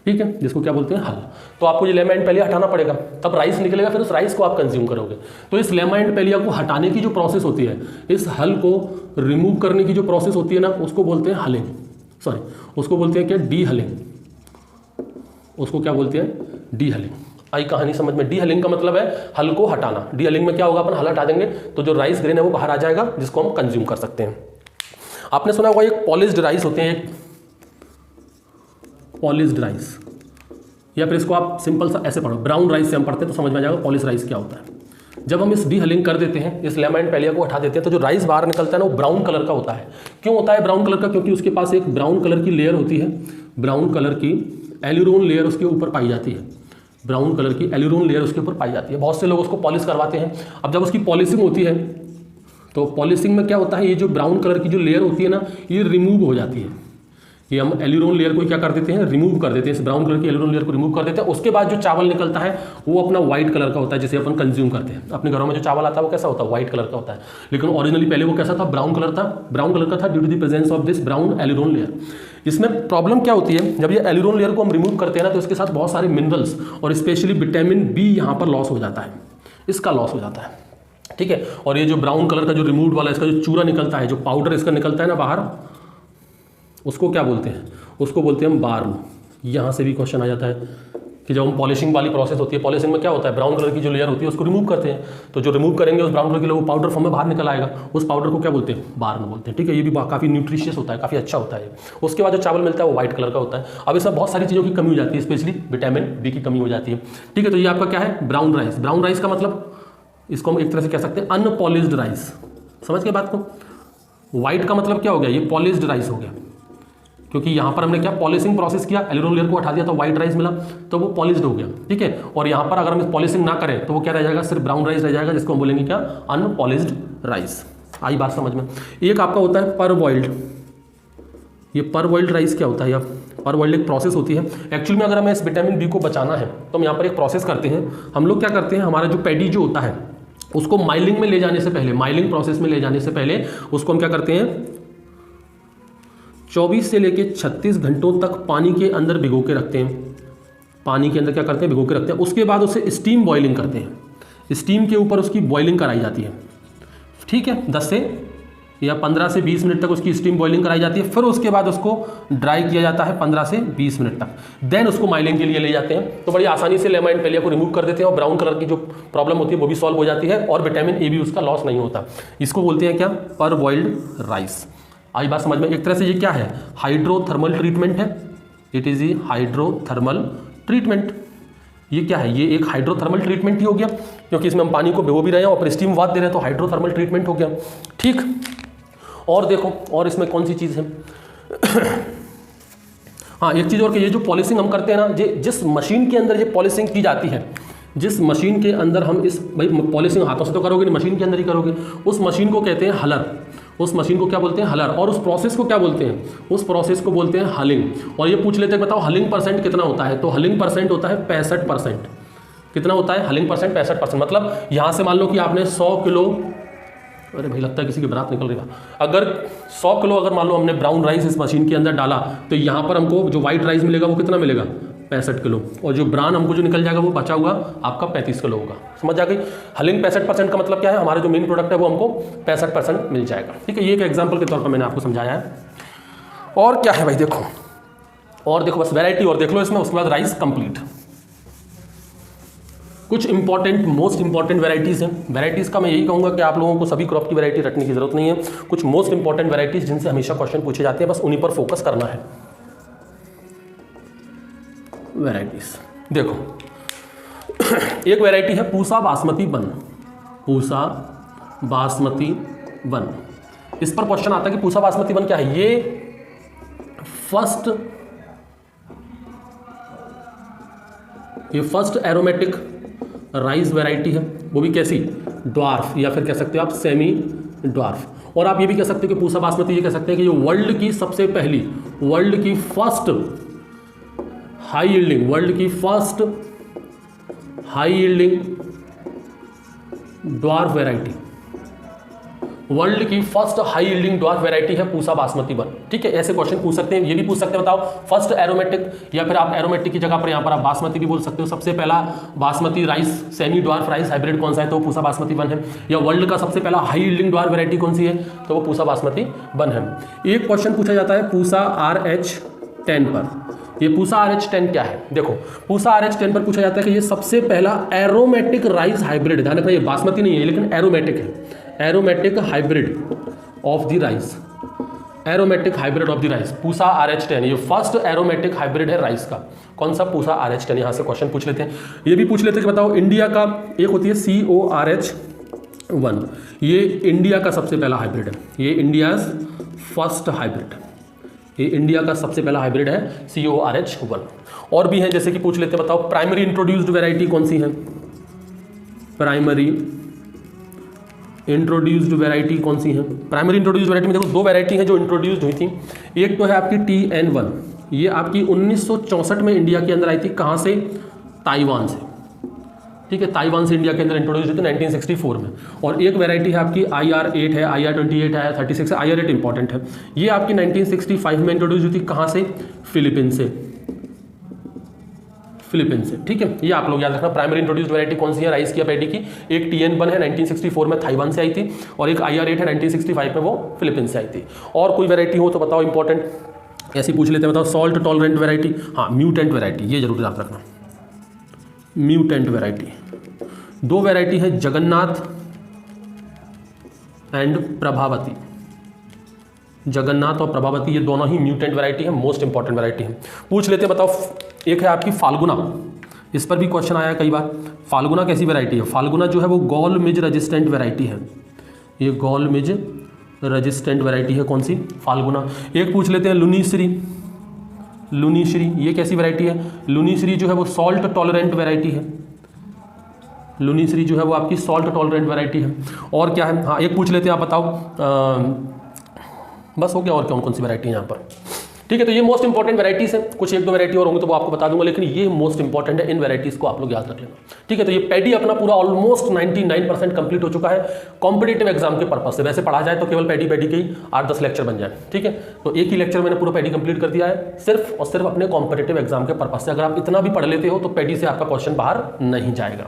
ठीक है, जिसको क्या बोलते हैं? हल। तो आपको ये लेमा एंड पेलिया हटाना पड़ेगा, तब राइस निकलेगा, फिर उस राइस को आप कंज्यूम करोगे। तो इस लेमा एंड पेलिया को हटाने की जो प्रोसेस होती है, इस हल को रिमूव करने की जो प्रोसेस होती है ना, उसको बोलते हैं हलिंग। सॉरी, उसको बोलते हैं क्या? डी हलिंग। उसको क्या बोलते हैं? डी हलिंग। आई कहानी समझ में? डी हलिंग का मतलब है हल को हटाना। डी हलिंग में क्या होगा? अपन हल हटा देंगे तो जो राइस ग्रेन है वो बाहर आ जाएगा, जिसको हम कंज्यूम कर सकते हैं। आपने सुना होगा एक पॉलिश्ड राइस होते हैं, एक पॉलिश्ड राइस, या फिर इसको आप सिंपल सा ऐसे पढ़ो, ब्राउन राइस से हम पढ़ते हैं तो समझ में आ जाएगा पॉलिश राइस क्या होता है। जब हम इस डी हलिंग कर देते हैं, इस लेमा एंड पेलिया को हटा देते हैं, तो जो राइस बाहर निकलता है ना वो ब्राउन कलर का होता है। क्यों होता है ब्राउन कलर का? क्योंकि उसके पास एक ब्राउन कलर की लेयर होती है, ब्राउन कलर की एल्यूरोन लेयर उसके ऊपर पाई जाती है। ब्राउन कलर की एल्यूरोन लेयर उसके ऊपर पाई जाती है। बहुत से लोग उसको पॉलिश करवाते हैं। अब जब उसकी पॉलिशिंग होती है तो पॉलिशिंग में क्या होता है? ये जो ब्राउन कलर की जो लेयर होती है ना, ये रिमूव हो जाती है। ये हम एल्यूरोन लेयर को क्या कर देते हैं? रिमूव कर देते हैं। इस ब्राउन कलर की एल्यूरोन लेयर को रिमूव कर देते हैं। उसके बाद जो चावल निकलता है वो अपना व्हाइट कलर का होता है, जिसे अपन कंज्यूम करते हैं। अपने घरों में जो चावल आता है वो कैसा होता है? व्हाइट कलर का होता है। लेकिन ओरिजिनली पहले वो कैसा था? ब्राउन कलर था। ब्राउन कलर का था due to the presence of this brown aleurone layer. इसमें प्रॉब्लम क्या होती है? जब ये एल्यूरोन लेयर को हम रिमूव करते हैं ना, तो इसके साथ बहुत सारे मिनरल्स और स्पेशली विटामिन बी यहाँ पर लॉस हो जाता है, इसका लॉस हो जाता है। ठीक है, और ये जो ब्राउन कलर का जो रिमूव वाला इसका जो चूरा निकलता है, जो पाउडर इसका निकलता है ना बाहर, उसको क्या बोलते हैं? उसको बोलते हैं हम बार्न। यहाँ से भी क्वेश्चन आ जाता है कि जब हम पॉलिशिंग वाली प्रोसेस होती है, पॉलिशिंग में क्या होता है? ब्राउन कलर की जो लेयर होती है उसको रिमूव करते हैं, तो जो रिमूव करेंगे उस ब्राउन कलर की लेयर वो पाउडर फॉर्म में बाहर निकल आएगा। उस पाउडर को क्या बोलते हैं? बार्न बोलते हैं। ठीक है, ये भी काफ़ी न्यूट्रिशियस होता है, काफ़ी अच्छा होता है। उसके बाद जो चावल मिलता है वो व्हाइट कलर का होता है। अब इसमें बहुत सारी चीज़ों की कमी हो जाती है, स्पेशली विटामिन बी की कमी हो जाती है। ठीक है, तो ये आपका क्या है? Brown rice. ब्राउन राइस का मतलब इसको हम एक तरह से कह सकते हैं अनपॉलिश्ड राइस। समझ के बात को? व्हाइट का मतलब क्या हो गया? ये पॉलिश्ड राइस हो गया, क्योंकि यहाँ पर हमने क्या पॉलिशिंग प्रोसेस किया, एल्यूरोन लेयर को हटा दिया तो व्हाइट राइस मिला, तो वो पॉलिश्ड हो गया। ठीक है, और यहाँ पर अगर हम इस पॉलिशिंग ना करें तो वो क्या रह जाएगा? सिर्फ ब्राउन राइस रह जाएगा, जिसको हम बोलेंगे क्या? Unpolished rice. आई बात समझ में? एक आपका होता है पर बॉइल्ड। ये पर बॉइल्ड राइस क्या होता है? या पर बॉइल्ड एक प्रोसेस होती है। एक्चुअली में अगर हमें इस विटामिन बी को बचाना है तो हम यहाँ पर एक प्रोसेस करते हैं। हम लोग क्या करते हैं, हमारा जो पैडी जो होता है उसको माइलिंग में ले जाने से पहले, माइलिंग प्रोसेस में ले जाने से पहले उसको हम क्या करते हैं? 24 से लेकर 36 घंटों तक पानी के अंदर भिगो के रखते हैं। पानी के अंदर क्या करते हैं? भिगो के रखते हैं। उसके बाद उसे स्टीम बॉइलिंग करते हैं। स्टीम के ऊपर उसकी बॉइलिंग कराई जाती है, ठीक है, 10 से या 15 से 20 मिनट तक उसकी स्टीम बॉइलिंग कराई जाती है। फिर उसके बाद उसको ड्राई किया जाता है 15 से 20 मिनट तक, देन उसको माइलिंग के लिए ले जाते हैं। तो बड़ी आसानी से लेमा एंड को रिमूव कर देते हैं और ब्राउन कलर की जो प्रॉब्लम होती है वो भी सॉल्व हो जाती है और विटामिन ए भी उसका लॉस नहीं होता। इसको बोलते हैं क्या, पर बॉइल्ड राइस। आई बात समझ में। एक तरह से ये क्या है, हाइड्रोथर्मल ट्रीटमेंट है, it is a hydrothermal treatment. ये क्या है, ये एक हाइड्रोथर्मल ट्रीटमेंट ही हो गया, क्योंकि इसमें हम पानी को भिगो भी रहे हैं और फिर स्टीम वाद दे रहे हैं, तो हाइड्रोथर्मल ट्रीटमेंट हो गया, ठीक। और देखो, और इसमें कौन सी चीज़ है हाँ, एक चीज़ और कि ये जो पॉलिशिंग हम करते हैं ना, जिस मशीन के अंदर ये पॉलिशिंग की जाती है, जिस मशीन के अंदर हम इस भाई पॉलिशिंग हाथों से तो करोगे नहीं, मशीन के अंदर ही करोगे, उस मशीन को कहते हैं हलर। उस मशीन को क्या बोलते हैं, हलर। और उस प्रोसेस को क्या बोलते हैं, उस प्रोसेस को बोलते हैं हलिंग। और ये पूछ लेते हैं बताओ हलिंग परसेंट कितना होता है, तो हलिंग परसेंट होता है 65%। कितना होता है हलिंग परसेंट, 65%। मतलब यहाँ से मान लो कि आपने 100 किलो, अरे भाई लगता है किसी की बारात निकल रही है, अगर 100 किलो अगर मान लो हमने ब्राउन राइस इस मशीन के अंदर डाला, तो यहाँ पर हमको जो व्हाइट राइस मिलेगा वो कितना मिलेगा, 65 किलो, और जो ब्राउन हमको जो निकल जाएगा वो बचा हुआ आपका 35 किलो होगा। समझ आ गई। हलिंग 65% का मतलब क्या है, हमारा जो मेन प्रोडक्ट है वो हमको 65% मिल जाएगा, ठीक है। ये एक एग्जाम्पल के तौर पर मैंने आपको समझाया है। और क्या है भाई, देखो और देखो, बस वैरायटी और देख लो इसमें, उसके बाद राइस कंप्लीट। कुछ इंपॉर्टेंट, मोस्ट इंपॉर्टेंट वैरायटीज़ हैं। वैरायटीज़ का मैं यही कहूँगा कि आप लोगों को सभी क्रॉप की वैरायटी रटने की जरूरत नहीं है। कुछ मोस्ट इंपॉर्टेंट वैरायटीज़ जिनसे हमेशा क्वेश्चन पूछे जाते हैं, बस उन्हीं पर फोकस करना है। वैरायटीज़ देखो, एक वैरायटी है पूसा बासमती 1। पूसा बासमती 1, इस पर क्वेश्चन आता है कि पूसा बासमती 1 क्या है। ये फर्स्ट एरोमेटिक राइस वैरायटी है, वो भी कैसी, ड्वार्फ, या फिर कह सकते हो आप सेमी ड्वार्फ। और आप ये भी कह सकते हो कि पूसा बासमती, ये कह सकते हैं कि ये वर्ल्ड की सबसे पहली, वर्ल्ड की फर्स्ट हाई यील्डिंग, वर्ल्ड की first high yielding dwarf variety, world की first high yielding dwarf variety है पूसा बासमती 1, ठीक है। ऐसे क्वेश्चन पूछ सकते हैं। ये भी पूछ सकते हैं बताओ फर्स्ट एरोमेटिक, या फिर आप एरोमेटिक की जगह पर यहाँ पर आप बासमती भी बोल सकते हो। सबसे पहला basmati rice semi dwarf rice hybrid कौन सा है, तो वो पूसा बासमती 1 है। या वर्ल्ड का सबसे पहला हाई यील्डिंग ड्वार्फ वैरायटी कौन सी है, तो वो पूसा बासमती 1 है। एक क्वेश्चन पूछा जाता है पूसा RH10 पर। ये पूसा RH10 क्या है, देखो पूसा RH10 पर पूछा जाता है कि ये सबसे पहला एरोमेटिक राइस हाइब्रिड, ध्यान रखना ये बासमती नहीं है लेकिन एरोमेटिक है, aromatic hybrid of the rice, aromatic hybrid of the rice, Pusa RH10। ये फर्स्ट एरोमेटिक हाइब्रिड है राइस का। कौन सा, पूसा RH10। यहाँ से क्वेश्चन पूछ लेते हैं। ये भी पूछ लेते हैं कि बताओ इंडिया का, एक होती है CORH1, ये इंडिया का सबसे पहला हाइब्रिड है, ये इंडियाज फर्स्ट हाइब्रिड, ये इंडिया का सबसे पहला हाइब्रिड है CORH1। और भी है, जैसे कि पूछ लेते हैं बताओ प्राइमरी इंट्रोड्यूस्ड वैरायटी कौन सी है, प्राइमरी इंट्रोड्यूस्ड वैरायटी कौन सी है। प्राइमरी इंट्रोड्यूस्ड वैरायटी में देखो 2 वैरायटी है जो इंट्रोड्यूस्ड हुई थी। एक तो है आपकी TN1, ये आपकी 1964 में इंडिया के अंदर आई थी। कहाँ से, ताइवान से, ठीक है, ताइवान से इंडिया के अंदर इंट्रोड्यूस हुई थी 1964 में। और एक वैरायटी है आपकी IR8 है, IR28 है, 36 है। IR8 इंपॉर्टेंट है, ये आपकी 1965 में इंट्रोड्यूस हुई थी। कहाँ से, फिलीपींस से, फिलीपींस से, ठीक है। ये आप लोग याद रखना। प्राइमरी इंट्रोड्यूस्ड वैरायटी कौन सी है राइस की या पैडी की, एक TN1 है 1964 में ताइवान से आई थी, और एक IR8 है 1965 में, वो फिलीपींस से आई थी। और कोई वैरायटी हो तो बताओ इंपॉर्टेंट, ऐसी पूछ लेते हैं बताओ सॉल्ट टॉलरेंट वैरायटी, हाँ म्यूटेंट वैरायटी, ये जरूर याद रखना, म्यूटेंट वैरायटी। 2 वैरायटी है जगन्नाथ एंड प्रभावती, जगन्नाथ और प्रभावती, ये दोनों ही म्यूटेंट वैरायटी है, मोस्ट इंपॉर्टेंट वैरायटी है। पूछ लेते हैं बताओ, एक है आपकी फाल्गुना, इस पर भी क्वेश्चन आया कई बार। फाल्गुना कैसी वैरायटी है, फाल्गुना जो है वो गॉल मिज रेजिस्टेंट वैरायटी है, ये गॉल मिज रेजिस्टेंट वैरायटी है। कौन सी, फाल्गुना। एक पूछ लेते हैं लुनीश्री, लुनीश्री ये कैसी वैरायटी है, लुनीश्री जो है वो सॉल्ट टॉलरेंट वैरायटी है, लुनीश्री जो है वो आपकी सॉल्ट टॉलरेंट वैरायटी है। और क्या है, हाँ एक पूछ लेते हैं आप बताओ, बस हो गया। और कौन कौन सी वैरायटी है यहाँ पर, ठीक है। तो ये मोस्ट इंपॉर्टेंट वैराइटीज है। कुछ 1-2 वैरायटी और होंगे तो वो आपको बता दूंगा, लेकिन ये मोस्ट इंपॉर्टेंट है, इन वैराइटीज को आप लोग याद रख लेना, ठीक है। तो ये पैडी अपना पूरा ऑलमोस्ट 99% कंप्लीट हो चुका है कॉम्पिटेटिव एग्जाम के पर्पज से। वैसे पढ़ा जाए तो केवल पैडी के ही 8-10 लेक्चर बन जाए, ठीक है। तो एक ही लेक्चर मैंने पूरा पैडी कंप्लीट कर दिया है, सिर्फ और सिर्फ अपने कॉम्पिटेटिव एग्जाम के पर्पज से। अगर आप इतना भी पढ़ लेते हो तो पैडी से आपका क्वेश्चन बाहर नहीं जाएगा।